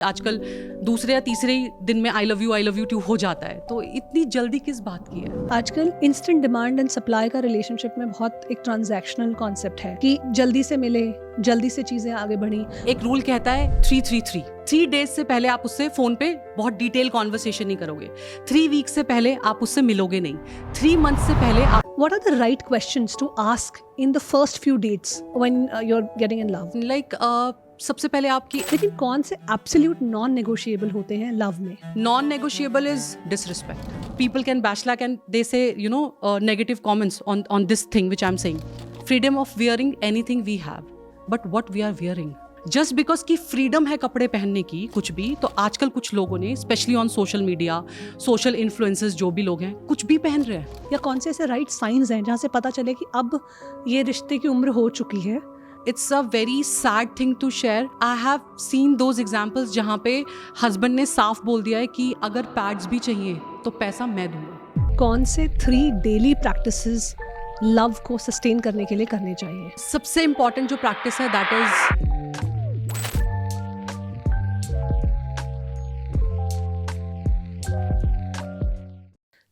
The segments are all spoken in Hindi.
आजकल दूसरे या तीसरे ही दिन में आई लव यू टू हो जाता है, तो इतनी जल्दी किस बात की है? आजकल इंस्टेंट डिमांड एंड सप्लाई का रिलेशनशिप में बहुत एक ट्रांजैक्शनल कॉन्सेप्ट है कि जल्दी से मिले, जल्दी से चीजें आगे बढ़ी। एक रूल कहता है 3-3-3। 3 डेज से पहले आप उससे फोन पे बहुत डिटेल कॉन्वर्सेशन नहीं करोगे। 3 वीक से पहले आप उससे मिलोगे नहीं। 3 मंथ से पहले आप What are the right questions to ask in the first few dates when you're getting in love? सबसे पहले आपकी लेकिन कौन से एब्सोल्यूट नॉन नेगोशिएबल होते हैं लव में? Non negotiable is disrespect. People can bash and they say, negative comments on this thing which I'm saying. Freedom of wearing anything we have, but what we are wearing. Just because की फ्रीडम है कपड़े पहनने की कुछ भी, तो आजकल कुछ लोगों ने specially on social media, social influencers जो भी लोग हैं, कुछ भी पहन रहे हैं. या कौन से ऐसे राइट साइंस हैं जहाँ से पता चले कि अब ये रिश्ते की उम्र हो चुकी है? It's a very sad thing to share. I have seen those examples जहाँ पे हस्बैंड ने साफ बोल दिया है कि अगर पैड्स भी चाहिए तो पैसा मैं दूंगा. कौन से 3 डेली प्रैक्टिसेस लव को सस्टेन करने के लिए करने चाहिए? सबसे इंपॉर्टेंट जो प्रैक्टिस है दैट इज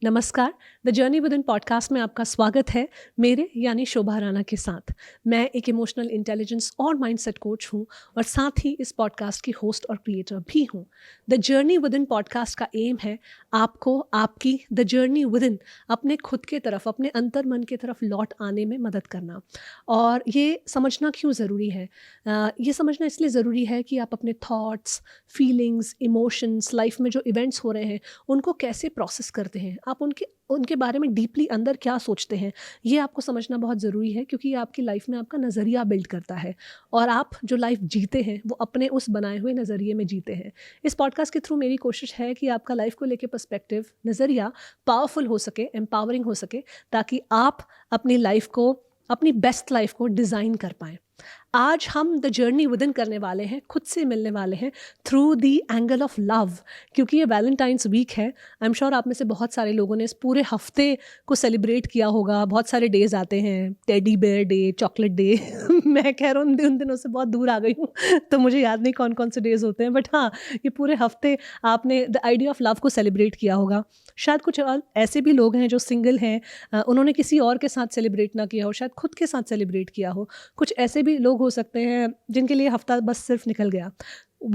नमस्कार, the journey with in podcast में आपका स्वागत है मेरे यानी शोभा राणा के साथ. मैं एक इमोशनल इंटेलिजेंस और माइंडसेट कोच हूँ और साथ ही इस पॉडकास्ट की होस्ट और क्रिएटर भी हूँ. The journey with in podcast का एम है आपको आपकी द जर्नी विद इन अपने खुद के तरफ, अपने अंतर मन के तरफ लौट आने में मदद करना. और ये समझना क्यों ज़रूरी है? ये समझना इसलिए ज़रूरी है कि आप अपने थॉट्स, फीलिंग्स, इमोशंस, लाइफ में जो इवेंट्स हो रहे हैं उनको कैसे प्रोसेस करते हैं, आप उनके बारे में डीपली अंदर क्या सोचते हैं, ये आपको समझना बहुत ज़रूरी है, क्योंकि ये आपकी लाइफ में आपका नज़रिया बिल्ड करता है और आप जो लाइफ जीते हैं वो अपने उस बनाए हुए नज़रिए में जीते हैं. इस पॉडकास्ट के थ्रू मेरी कोशिश है कि आपका लाइफ को लेके पर्सपेक्टिव, नज़रिया पावरफुल हो सके, एम्पावरिंग हो सके, ताकि आप अपनी लाइफ को, अपनी बेस्ट लाइफ को डिज़ाइन कर पाएँ. आज हम द जर्नी विद इन करने वाले हैं, खुद से मिलने वाले हैं through the angle of love. क्योंकि ये वैलेंटाइंस वीक है. आई एम श्योर आप में से बहुत सारे लोगों ने इस पूरे हफ्ते को सेलिब्रेट किया होगा. बहुत सारे डेज आते हैं, teddy bear day, chocolate day. मैं कह रहा हूँ उन दिनों से बहुत दूर आ गई हूँ तो मुझे याद नहीं कौन कौन से डेज होते हैं, बट हाँ, ये पूरे हफ्ते आपने द आइडिया ऑफ लव को सेलिब्रेट किया होगा. शायद कुछ ऐसे भी लोग हैं जो सिंगल हैं, उन्होंने किसी और के साथ सेलिब्रेट ना किया हो, शायद खुद के साथ सेलिब्रेट किया हो. कुछ ऐसे भी लोग हो सकते हैं जिनके लिए हफ्ता बस सिर्फ निकल गया.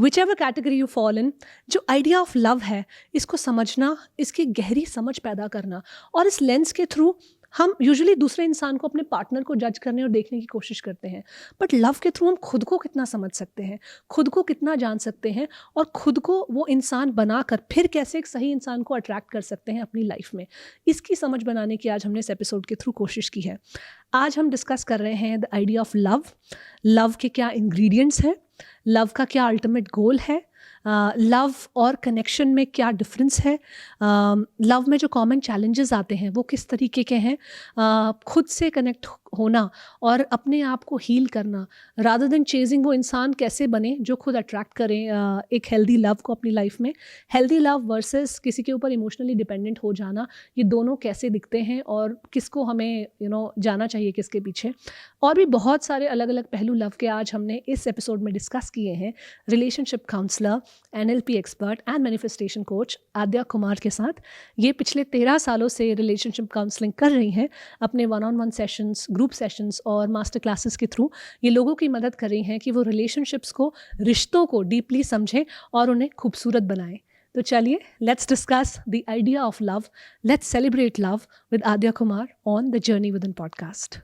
Whichever category you fall in, जो आइडिया ऑफ लव है इसको समझना, इसकी गहरी समझ पैदा करना, और इस लेंस के थ्रू हम यूजुअली दूसरे इंसान को, अपने पार्टनर को जज करने और देखने की कोशिश करते हैं. बट लव के थ्रू हम खुद को कितना समझ सकते हैं, खुद को कितना जान सकते हैं, और खुद को वो इंसान बनाकर फिर कैसे एक सही इंसान को अट्रैक्ट कर सकते हैं अपनी लाइफ में, इसकी समझ बनाने की आज हमने इस एपिसोड के थ्रू कोशिश की है. आज हम डिस्कस कर रहे हैं the idea of love. Love के क्या इंग्रेडिएंट्स हैं, लव का क्या अल्टीमेट गोल है, लव और कनेक्शन में क्या डिफरेंस है, लव में जो कॉमन चैलेंजेस आते हैं वो किस तरीके के हैं, खुद से कनेक्ट होना और अपने आप को हील करना, रादर देन चेजिंग वो इंसान कैसे बने जो खुद अट्रैक्ट करें एक हेल्दी लव को अपनी लाइफ में. हेल्दी लव वर्सेस किसी के ऊपर इमोशनली डिपेंडेंट हो जाना, ये दोनों कैसे दिखते हैं और किसको हमें जाना चाहिए किसके पीछे. और भी बहुत सारे अलग अलग पहलू लव के आज हमने इस एपिसोड में डिस्कस किए हैं relationship counsellor, NLP expert and manifestation coach Aadya Kumar के साथ. ये पिछले 13 सालों से रिलेशनशिप काउंसलिंग कर रही हैं. अपने 1-on-1 सेशंस, ग्रुप सेशंस और मास्टर क्लासेस के थ्रू ये लोगों की मदद कर रही हैं कि वो रिलेशनशिप्स को, रिश्तों को डीपली समझें और उन्हें खूबसूरत बनाएं. तो चलिए, let's discuss the idea of love. Let's celebrate love with Aadya Kumar on the journey with in podcast.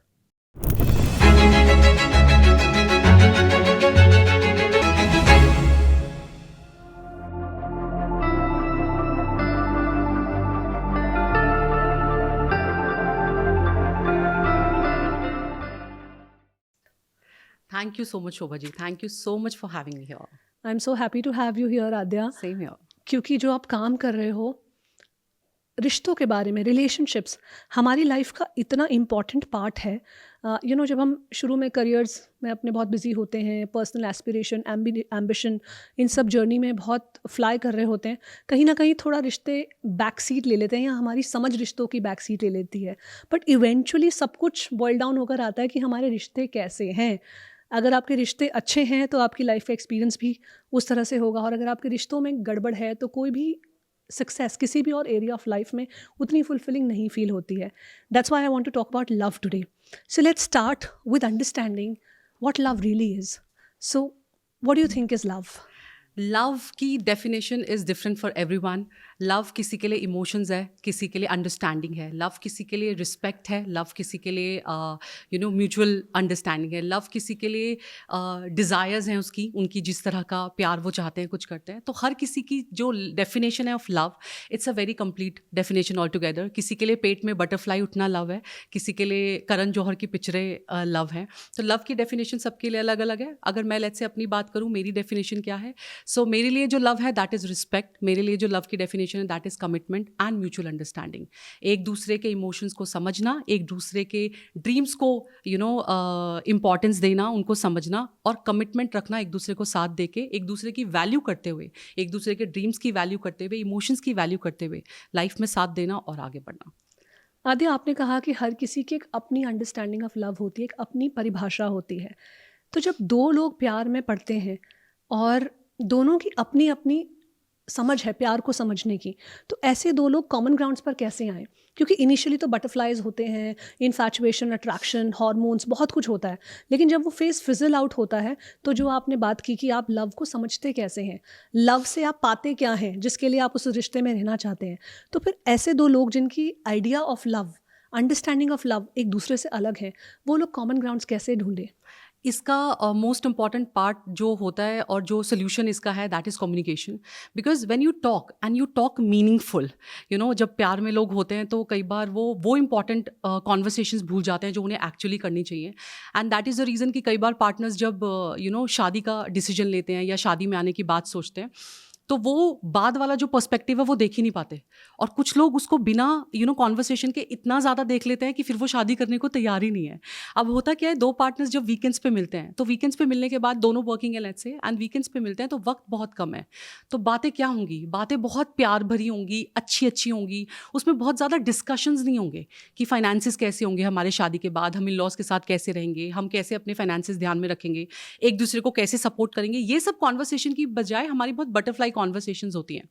Thank you so much, Shobha ji. Thank you so much for having me here. I'm so happy to have you here, Adya. Same here. क्योंकि जो आप काम कर रहे हो रिश्तों के बारे में, रिलेशनशिप्स हमारी लाइफ का इतना इम्पॉर्टेंट पार्ट है. जब हम शुरू में करियर्स में अपने बहुत बिजी होते हैं, पर्सनल एस्पिरेशन, एम्बिशन, इन सब जर्नी में बहुत फ्लाई कर रहे होते हैं, कहीं ना कहीं थोड़ा रिश्ते बैक सीट ले लेते हैं या हमारी समझ रिश्तों की बैक सीट ले लेती है. बट इवेंचुअली सब कुछ बॉयल डाउन होकर आता है कि हमारे रिश्ते कैसे हैं. अगर आपके रिश्ते अच्छे हैं तो आपकी लाइफ का एक्सपीरियंस भी उस तरह से होगा, और अगर आपके रिश्तों में गड़बड़ है तो कोई भी सक्सेस किसी भी और एरिया ऑफ लाइफ में उतनी फुलफिलिंग नहीं फील होती है. That's why I want to talk about love today. So let's start with understanding what love really is. So what do you think is love? Love की definition is different for everyone. Love किसी के लिए इमोशंस है, किसी के लिए अंडरस्टैंडिंग है. लव किसी के लिए रिस्पेक्ट है. लव किसी के लिए म्यूचुअल अंडरस्टैंडिंग है. लव किसी के लिए डिज़ायर्स हैं उसकी, उनकी जिस तरह का प्यार वो चाहते हैं, कुछ करते हैं. तो हर किसी की जो डेफिनेशन है of love, it's a very complete definition all together. किसी के लिए पेट में बटरफ्लाई उठना लव है, किसी के लिए करण जौहर की पिक्चरें लव है. तो लव की डेफिनेशन सबके लिए अलग अलग है. अगर मैं लेट्स से अपनी बात करूँ, मेरी डेफिनेशन क्या है. सो मेरे लिए जो लव है दैट इज़ रिस्पेक्ट. मेरे लिए जो लव की डेफिनेशन है that is commitment and mutual understanding. एक दूसरे के इमोशंस को समझना, एक दूसरे के ड्रीम्स को इम्पॉर्टेंस देना, उनको समझना और कमिटमेंट रखना, एक दूसरे को साथ दे के, एक दूसरे की वैल्यू करते हुए, एक दूसरे के ड्रीम्स की वैल्यू करते हुए, इमोशंस की वैल्यू करते हुए लाइफ में साथ देना और आगे बढ़ना. आद्या, आपने कहा कि हर किसी की एक अपनी अंडरस्टैंडिंग ऑफ लव होती है, एक अपनी परिभाषा होती है. तो जब दो लोग प्यार में पड़ते हैं और दोनों की अपनी अपनी समझ है प्यार को समझने की, तो ऐसे दो लोग कॉमन ग्राउंड्स पर कैसे आए? क्योंकि इनिशियली तो बटरफ्लाइज होते हैं, इन्फैचुएशन, अट्रैक्शन, हॉर्मोन्स, बहुत कुछ होता है. लेकिन जब वो फेस फिजल आउट होता है, तो जो आपने बात की कि आप लव को समझते कैसे हैं, लव से आप पाते क्या हैं जिसके लिए आप उस रिश्ते में रहना चाहते हैं, तो फिर ऐसे दो लोग जिनकी idea of love, understanding of love एक दूसरे से अलग है, वो लोग कॉमन ग्राउंड्स कैसे ढूंढे? इसका मोस्ट इम्पॉर्टेंट पार्ट जो होता है और जो सोल्यूशन इसका है that is communication. Because when you talk and you talk meaningful, जब प्यार में लोग होते हैं तो कई बार वो इंपॉर्टेंट कॉन्वर्सेशंस भूल जाते हैं जो उन्हें एक्चुअली करनी चाहिए. And that is the reason कि कई बार पार्टनर्स जब शादी का डिसीजन लेते हैं या शादी में आने की बात सोचते हैं, तो वो बाद वाला जो पर्सपेक्टिव है वो देख ही नहीं पाते. और कुछ लोग उसको बिना कॉन्वर्सेशन के इतना ज़्यादा देख लेते हैं कि फिर वो शादी करने को तैयार ही नहीं है. अब होता क्या है, दो पार्टनर्स जब वीकेंड्स पे मिलते हैं, तो वीकेंड्स पे मिलने के बाद दोनों वर्किंग है लेट्स से, एंड वीकेंड्स पे मिलते हैं तो वक्त बहुत कम है. तो बातें क्या होंगी? बातें बहुत प्यार भरी होंगी, अच्छी अच्छी होंगी. उसमें बहुत ज़्यादा डिस्कशंस नहीं होंगे कि फाइनेंसिस कैसे होंगे हमारे शादी के बाद, हम इन लॉज के साथ कैसे रहेंगे, हम कैसे अपने फाइनेंसिस ध्यान में रखेंगे, एक दूसरे को कैसे सपोर्ट करेंगे. ये सब कॉन्वर्सेशन की बजाय हमारी बहुत बटरफ्लाई कॉन्वर्सेशंस होती हैं.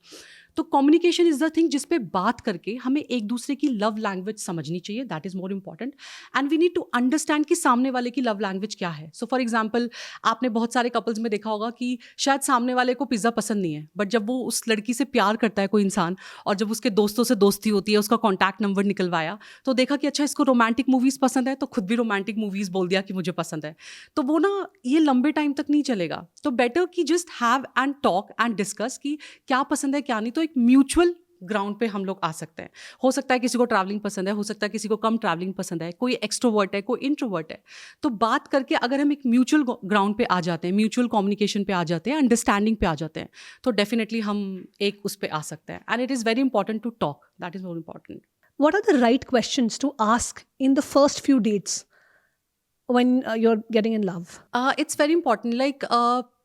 तो कम्युनिकेशन इज द थिंग जिस पे बात करके हमें एक दूसरे की लव लैंग्वेज समझनी चाहिए. That is more important. And we need to understand कि सामने वाले की लव लैंग्वेज क्या है. सो फॉर एग्जाम्पल, आपने बहुत सारे कपल्स में देखा होगा कि शायद सामने वाले को पिज्ज़ा पसंद नहीं है, बट जब वो उस लड़की से प्यार करता है कोई इंसान, और जब उसके दोस्तों से दोस्ती होती है, उसका कॉन्टैक्ट नंबर निकलवाया, तो देखा कि अच्छा इसको रोमांटिक मूवीज़ पसंद है, तो खुद भी रोमांटिक मूवीज़ बोल दिया कि मुझे पसंद है. तो वो ये लंबे टाइम तक नहीं चलेगा. तो बेटर कि just have and talk and discuss कि क्या पसंद है क्या नहीं. तो एक म्यूचुअल ग्राउंड पे हम लोग आ सकते हैं. हो सकता है किसी को ट्रैवलिंग पसंद है, हो सकता है किसी को कम ट्रैवलिंग पसंद है, कोई एक्सट्रोवर्ट है, कोई इंट्रोवर्ट है. तो बात करके अगर हम एक म्यूचुअल ग्राउंड पे आ जाते हैं, म्यूचुअल कम्युनिकेशन पे आ जाते हैं, अंडरस्टैंडिंग पे आ जाते हैं, तो डेफिनेटली हम एक उस पे आ सकते हैं. And it is very important to talk. That is more important. What are the right questions to ask in the first few dates when you're getting in love? It's very important. Like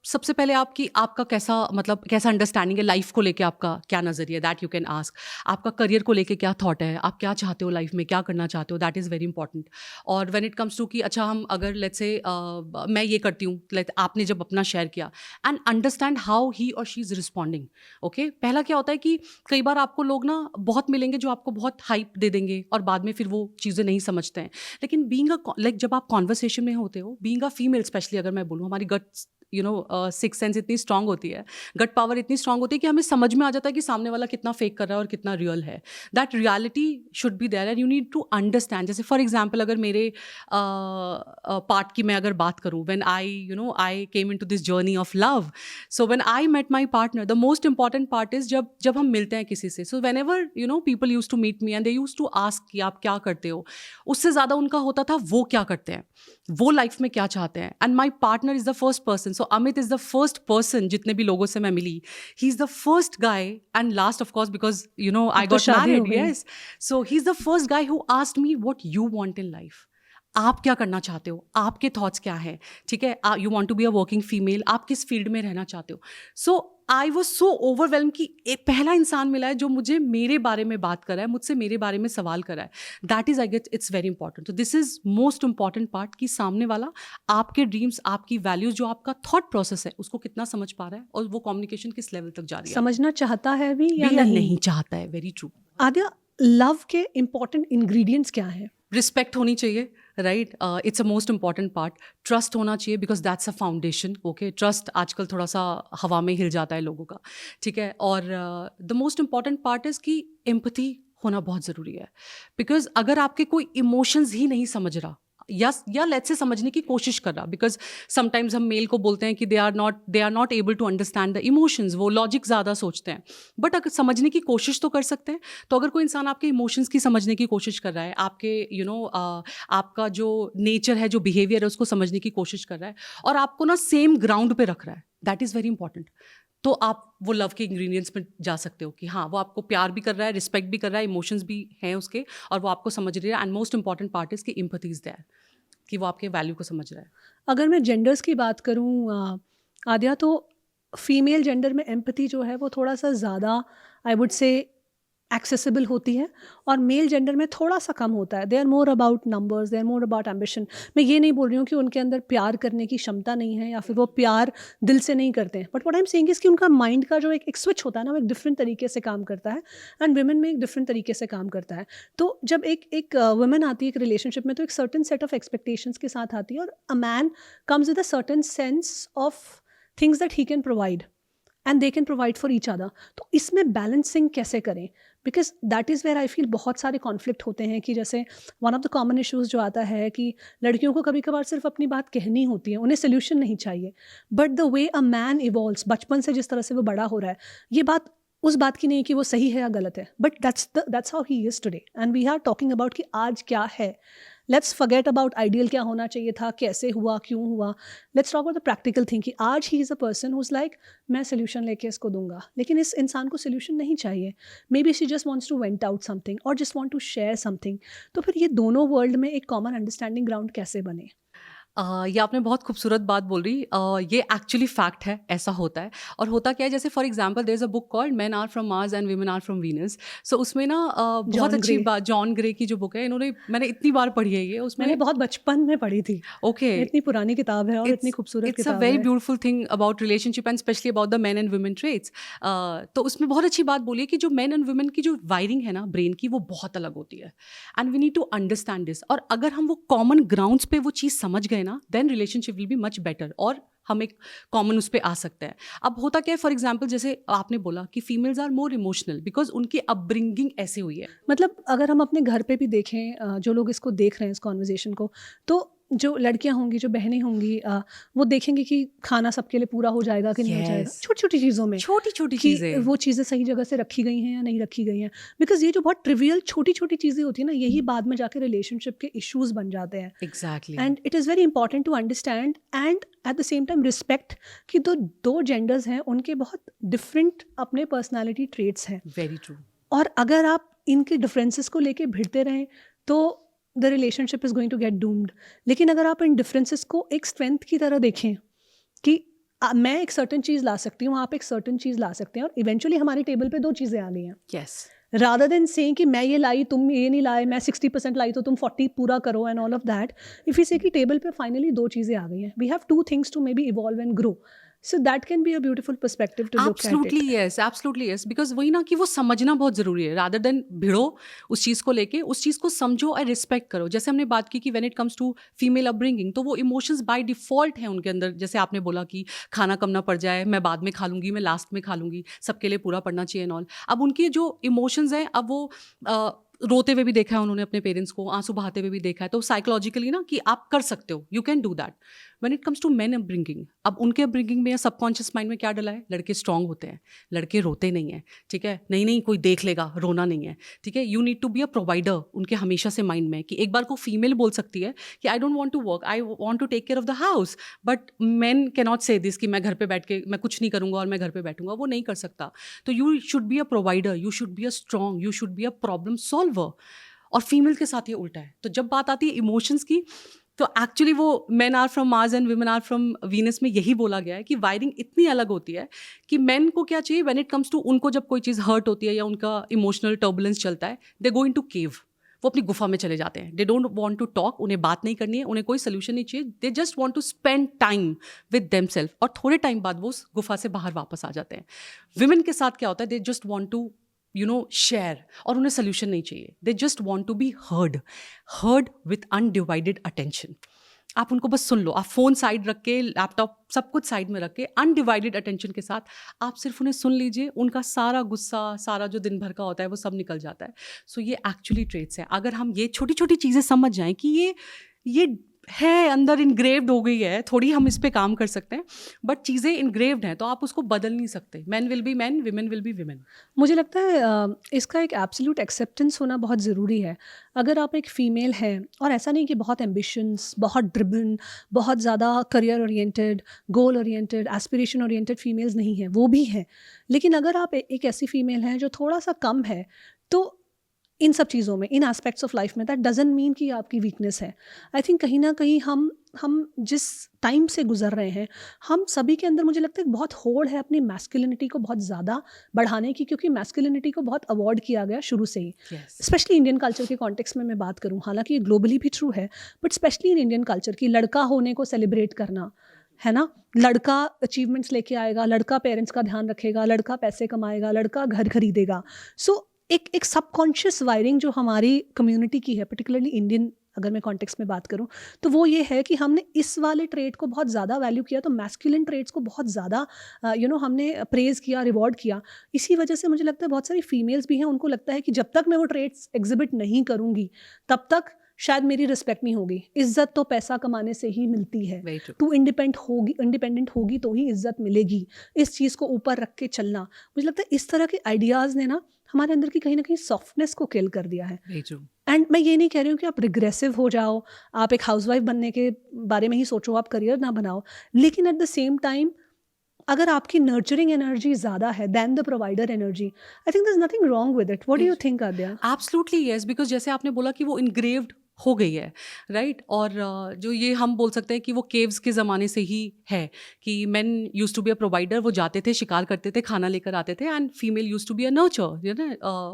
सबसे पहले आपका कैसा अंडरस्टैंडिंग है लाइफ को लेके, आपका क्या नज़रिया, दैट यू कैन आस्क. आपका करियर को लेके क्या थॉट है, आप क्या चाहते हो लाइफ में, क्या करना चाहते हो, दैट इज़ वेरी इंपॉर्टेंट. और व्हेन इट कम्स टू कि अच्छा हम अगर लेट्स से मैं ये करती हूँ, आपने जब अपना शेयर किया, एंड अंडरस्टैंड हाउ ही और शी इज़ रिस्पॉन्डिंग. ओके, पहला क्या होता है कि कई बार आपको लोग बहुत मिलेंगे जो आपको बहुत हाइप दे देंगे और बाद में फिर वो चीज़ें नहीं समझते हैं. लेकिन जब आप कॉन्वर्सेशन में होते हो, बीइंग अ फीमेल स्पेशली, अगर मैं बोलूँ, हमारी गट सिक्स सेंस इतनी स्ट्रांग होती है, गट पावर इतनी स्ट्रांग होती है कि हमें समझ में आ जाता है कि सामने वाला कितना फेक कर रहा है और कितना रियल है. That reality should be there and you need to understand. जैसे फॉर एग्जाम्पल, अगर मेरे पार्ट की मैं अगर बात करूँ, when I came into this journey of love, so when I met my partner, the most important part is जब हम मिलते हैं किसी से, so whenever people use to meet me and they use to ask कि आप क्या करते हो, उससे ज़्यादा उनका होता था वो क्या करते हैं, वो लाइफ में क्या चाहते हैं. And my partner is the first person. So Amit is the first person, जितने भी लोगों से मैं मिली, he is the first guy and last of course, because I got married. Yes, so he is the first guy who asked me what you want in life. आप क्या करना चाहते हो, आपके थॉट्स क्या हैं, ठीक है, you want to be a working female, आप किस फील्ड में रहना चाहते हो. सो आई वॉज सो ओवरवेलम कि एक पहला इंसान मिला है जो मुझे मेरे बारे में बात कर रहा है, मुझसे मेरे बारे में सवाल कर रहा है. That is I get it's very important. तो this is most important part कि सामने वाला आपके ड्रीम्स, आपकी वैल्यूज, जो आपका थॉट प्रोसेस है उसको कितना समझ पा रहा है और वो कम्युनिकेशन किस लेवल तक जा रही है. समझना चाहता है भी या नहीं चाहता है. Very true. आद्या, लव के इम्पोर्टेंट इंग्रेडिएंट्स क्या हैं? रिस्पेक्ट होनी चाहिए, right. It's a most important part. Trust होना चाहिए because that's a foundation. Okay, trust आजकल थोड़ा सा हवा में हिल जाता है लोगों का, ठीक है. और the most important part is कि एम्पैथी होना बहुत ज़रूरी है. बिकॉज अगर आपके कोई इमोशंस ही नहीं समझ रहा या लेट्स से समझने की कोशिश कर रहा, बिकॉज समटाइम्स हम मेल को बोलते हैं कि they are not able to understand the emotions, वो लॉजिक ज़्यादा सोचते हैं, बट अगर समझने की कोशिश तो कर सकते हैं. तो अगर कोई इंसान आपके इमोशंस की समझने की कोशिश कर रहा है, आपके आपका जो नेचर है, जो बिहेवियर है, उसको समझने की कोशिश कर रहा है और आपको ना सेम ग्राउंड पे रख रहा है, दैट इज़ वेरी इंपॉर्टेंट. तो आप वो लव के इंग्रेडिएंट्स में जा सकते हो कि हाँ, वो आपको प्यार भी कर रहा है, रिस्पेक्ट भी कर रहा है, इमोशंस भी हैं उसके, और वो आपको समझ रहा है. And most important part is कि एम्पैथी इज देयर, कि वो आपके वैल्यू को समझ रहा है. अगर मैं जेंडर्स की बात करूँ आद्या, तो फीमेल जेंडर में एम्पैथी जो है वो थोड़ा सा ज़्यादा, आई वुड से, एक्सेसिबल होती है, और मेल जेंडर में थोड़ा सा कम होता है. They are more about numbers, they are more about ambition. मैं ये नहीं बोल रही हूँ कि उनके अंदर प्यार करने की क्षमता नहीं है या फिर वो प्यार दिल से नहीं करते हैं, but what I am saying is कि उनका माइंड का जो एक स्विच होता है ना, वो एक डिफरेंट तरीके से काम करता है, एंड वुमेन में एक डिफरेंट तरीके से काम करता है. तो जब एक वुमेन आती है एक रिलेशनशिप में, तो एक सर्टन सेट ऑफ एक्सपेक्टेशंस के साथ आती है, और a man comes with a certain sense of things that he can provide and they can provide for each other. तो इसमें बैलेंसिंग कैसे करें? Because that is where I feel बहुत सारे कॉन्फ्लिक्ट होते हैं. कि जैसे one of the common issues जो आता है कि लड़कियों को कभी कभार सिर्फ अपनी बात कहनी होती है, उन्हें सोल्यूशन नहीं चाहिए. But the way a man evolves, बचपन से जिस तरह से वो बड़ा हो रहा है, ये बात उस बात की नहीं है कि वो सही है या गलत है, but that's how he is today, and we are talking about कि आज क्या है. लेट्स फॉरगेट अबाउट आइडियल क्या होना चाहिए था, कैसे हुआ, क्यों हुआ. Let's talk about the practical thing कि आज he is a person who like, मैं सोल्यूशन लेके इसको दूंगा, लेकिन इस इंसान को सोल्यूशन नहीं चाहिए. Maybe she just wants to vent out something और just want to share something. तो फिर ये दोनों वर्ल्ड में एक कॉमन अंडरस्टैंडिंग ग्राउंड कैसे बने? ये आपने बहुत खूबसूरत बात बोल रही. ये एक्चुअली फैक्ट है, ऐसा होता है. और होता क्या है, जैसे for example there is a book called men are from Mars and women are from Venus. So उसमें ना बहुत जॉन अच्छी ग्रे. बात, जॉन ग्रे की जो बुक है, मैंने इतनी बार पढ़ी है ये. उसमें मैंने बहुत बचपन में पढ़ी थी. ओके, इतनी पुरानी किताब है और इतनी खूबसूरत इट्स अ किताब वेरी है. Beautiful thing about relationship and specially about the man and women traits. तो उसमें बहुत अच्छी बात बोली है कि जो मैन एंड वुमेन की जो वायरिंग है ना ब्रेन की, वो बहुत अलग होती है. And we need to understand this. और अगर हम वो कॉमन ग्राउंड्स पे वो चीज़ समझ गए ना, then relationship will be much better, और हम एक कॉमन उस पर आ सकते हैं. अब होता क्या है, फॉर एग्जाम्पल जैसे आपने बोला कि females are more emotional because उनकी अपब्रिंगिंग ऐसी हुई है. मतलब अगर हम अपने घर पे भी देखें, जो लोग इसको देख रहे हैं इस कॉन्वर्जेशन को, तो जो लड़कियां होंगी, जो बहनें होंगी, वो देखेंगे कि खाना सबके लिए पूरा हो जाएगा कि नहीं हो जाएगा, Yes. छोटी छोटी चीज़ों में, छोटी छोटी कि चीज़ें. वो चीज़ें सही जगह से रखी गई हैं या नहीं रखी गई हैं. बिकॉज ये जो बहुत ट्रिवियल छोटी छोटी चीज़ें होती हैं ना, यही बाद में जाके रिलेशनशिप के इश्यूज़ बन जाते हैं. Exactly. And it is very important to understand and at the same time respect कि दो जेंडर्स हैं, उनके बहुत डिफरेंट अपने पर्सनैलिटी ट्रेट्स हैं. Very true. और अगर आप इनके डिफरेंसेस को लेके भिड़ते रहें तो the relationship is going to get doomed. लेकिन अगर आप इन डिफरेंसेस को एक स्ट्रेंथ की तरह देखें कि मैं एक सर्टन चीज़ ला सकती हूँ, आप एक सर्टन चीज़ ला सकते हैं, और इवेंचुअली हमारी टेबल पे दो चीज़ें आ गई हैं, यस. रादर देन सेइंग कि मैं ये लाई, तुम ये नहीं लाए, मैं 60% लाई तो तुम 40 पूरा करो and all of that. If you से कि टेबल पे फाइनली दो चीज़ें आ गई हैं, we have two things to maybe evolve and grow. So that can be a beautiful perspective to look at. Absolutely yes. Because वही ना कि वो समझना बहुत ज़रूरी है. रादर देन भिड़ो उस चीज़ को लेके, उस चीज़ को समझो और रिस्पेक्ट करो. जैसे हमने बात की कि when it comes to female upbringing, तो वो इमोशंस बाय डिफॉल्ट हैं उनके अंदर. जैसे आपने बोला कि खाना कम ना पड़ जाए, मैं बाद में खा लूँगी, मैं लास्ट में खा लूँगी, सबके लिए पूरा पड़ना चाहिए एंड ऑल. अब उनके जो इमोशंस हैं, अब वो रोते हुए भी देखा है उन्होंने अपने पेरेंट्स को, आंसू बहाते हुए भी देखा है. तो साइकोलॉजिकली ना कि आप कर सकते हो, you can do that. When it comes to men upbringing, अब उनके अपब्रिंगिंग में या सबकॉन्शियस माइंड में क्या डला है, लड़के स्ट्रांग होते हैं, लड़के रोते नहीं हैं, ठीक है, नहीं कोई देख लेगा, रोना नहीं है, ठीक है. You need to be a provider उनके हमेशा से माइंड में, कि एक बार को फीमेल बोल सकती है कि I don't want to work, I want to take care of the house, but man can not say this कि मैं घर पे बैठ के मैं कुछ नहीं करूंगा और मैं घर पे बैठूंगा, वो नहीं कर सकता. तो you should be a provider, you should be a strong, you should be a problem solver. और फीमेल के साथ ये उल्टा है। तो जब बात आती है इमोशंस की, तो एक्चुअली वो men are from Mars and women are from Venus में यही बोला गया है कि वायरिंग इतनी अलग होती है कि मेन को क्या चाहिए व्हेन इट कम्स टू, उनको जब कोई चीज़ हर्ट होती है या उनका इमोशनल टर्बुलेंस चलता है, दे गो इनटू केव, वो अपनी गुफा में चले जाते हैं। They don't want to talk, उन्हें बात नहीं करनी है, उन्हें कोई सोल्यूशन नहीं चाहिए, they just want to spend time with themselves, और थोड़े टाइम बाद वो उस गुफा से बाहर वापस आ जाते हैं। विमेन के साथ क्या होता है, they just want to share, और उन्हें सोल्यूशन नहीं चाहिए, they just want to be heard with undivided attention. आप उनको बस सुन लो, आप फ़ोन साइड रख के, लैपटॉप सब कुछ साइड में रख के, अनडिवाइडेड अटेंशन के साथ आप सिर्फ उन्हें सुन लीजिए, उनका सारा गुस्सा, सारा जो दिन भर का होता है वो सब निकल जाता है। सो ये एक्चुअली ट्रेट्स हैं। अगर हम ये छोटी छोटी चीज़ें समझ जाएं कि ये है अंदर इनग्रेव्ड हो गई है, थोड़ी हम इस पे काम कर सकते हैं, बट चीज़ें इनग्रेव्ड हैं तो आप उसको बदल नहीं सकते। Man will be man, women will be women. मुझे लगता है इसका एक एब्सोल्यूट एक्सेप्टेंस होना बहुत ज़रूरी है। अगर आप एक फ़ीमेल हैं, और ऐसा नहीं कि बहुत एम्बिशंस, बहुत ड्रिवन, बहुत ज़्यादा career oriented, goal oriented, aspiration oriented females नहीं हैं, वो भी हैं। लेकिन अगर आप एक ऐसी फ़ीमेल हैं जो थोड़ा सा कम है, तो इन सब चीज़ों में, इन एस्पेक्ट्स ऑफ लाइफ में, दैट डजंट मीन कि आपकी वीकनेस है। आई थिंक कहीं ना कहीं हम जिस टाइम से गुजर रहे हैं, हम सभी के अंदर मुझे लगता है बहुत होड़ है अपनी मैस्कुलिनिटी को बहुत ज़्यादा बढ़ाने की, क्योंकि मैस्कुलिनिटी को बहुत अवॉइड किया गया शुरू से ही। स्पेशली इंडियन कल्चर के कॉन्टेक्स्ट में मैं बात करूँ, हालांकि ये ग्लोबली भी ट्रू है, but specially in Indian culture की लड़का होने को सेलिब्रेट करना, है ना, लड़का अचीवमेंट्स लेके आएगा, लड़का पेरेंट्स का ध्यान रखेगा, लड़का पैसे कमाएगा, लड़का घर खरीदेगा। सो एक सबकॉन्शियस वायरिंग जो हमारी कम्युनिटी की है, पर्टिकुलरली इंडियन, अगर मैं कॉन्टेक्स्ट में बात करूं, तो वो ये है कि हमने इस वाले ट्रेड को बहुत ज़्यादा वैल्यू किया, तो मैस्कुलिन ट्रेड्स को बहुत ज़्यादा हमने प्रेज़ किया, रिवॉर्ड किया। इसी वजह से मुझे लगता है बहुत सारी फीमेल्स भी हैं, उनको लगता है कि जब तक मैं वो ट्रेड्स एग्जिबिट नहीं करूँगी तब तक शायद मेरी रिस्पेक्ट नहीं होगी। इज्जत तो पैसा कमाने से ही मिलती है, तू इंडिपेंडेंट होगी तो ही इज्जत मिलेगी। इस चीज़ को ऊपर रख के चलना, मुझे लगता है इस तरह के आइडियाज़ ने ना हमारे अंदर की कहीं ना कहीं सॉफ्टनेस को किल कर दिया है। एंड मैं ये नहीं कह रही हूँ कि आप रिग्रेसिव हो जाओ, आप एक हाउसवाइफ बनने के बारे में ही सोचो, आप करियर ना बनाओ, लेकिन एट द सेम टाइम अगर आपकी नर्चरिंग एनर्जी ज़्यादा है than the provider energy, I think there is nothing wrong with it. What do you think Aadya? Absolutely yes, because जैसे आपने बोला कि वो इनग्रेव्ड हो गई है, राइट? और जो ये हम बोल सकते हैं कि वो केव्स के ज़माने से ही है कि men use to be a provider, वो जाते थे, शिकार करते थे, खाना लेकर आते थे, and female use to be a nurture, you know,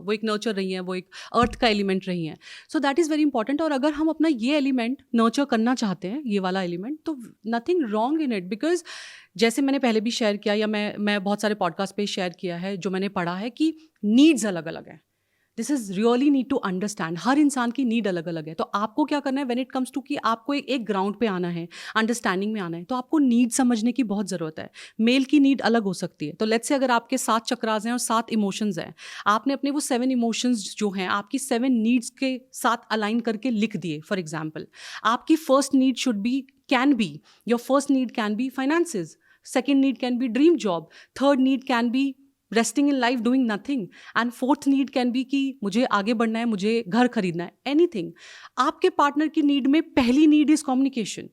वो एक नर्चर रही हैं, वो एक अर्थ का एलिमेंट रही हैं। So that is very important. और अगर हम अपना ये एलिमेंट नर्चर करना चाहते हैं, ये वाला एलिमेंट, तो nothing wrong in it, because जैसे मैंने पहले भी शेयर किया, या मैं बहुत सारे पॉडकास्ट पे शेयर किया है, जो मैंने पढ़ा है कि नीड्स अलग अलग हैं। This is really need to understand, हर इंसान की नीड अलग अलग है। तो आपको क्या करना है व्हेन इट कम्स टू कि आपको एक ग्राउंड पे आना है, अंडरस्टैंडिंग में आना है, तो आपको नीड समझने की बहुत ज़रूरत है। मेल की नीड अलग हो सकती है। तो लेट्स से अगर आपके 7 चक्रास हैं और 7 इमोशंस हैं, आपने अपने वो 7 इमोशंस जो हैं आपकी 7 नीड्स के साथ अलाइन करके लिख दिए। फॉर एग्जाम्पल, आपकी first need should be, can be, your first need can be finances, second need can be dream job, third need can be resting in life doing nothing, and fourth need can be कि मुझे आगे बढ़ना है, मुझे घर खरीदना है, एनीथिंग। आपके पार्टनर की नीड में पहली need is communication,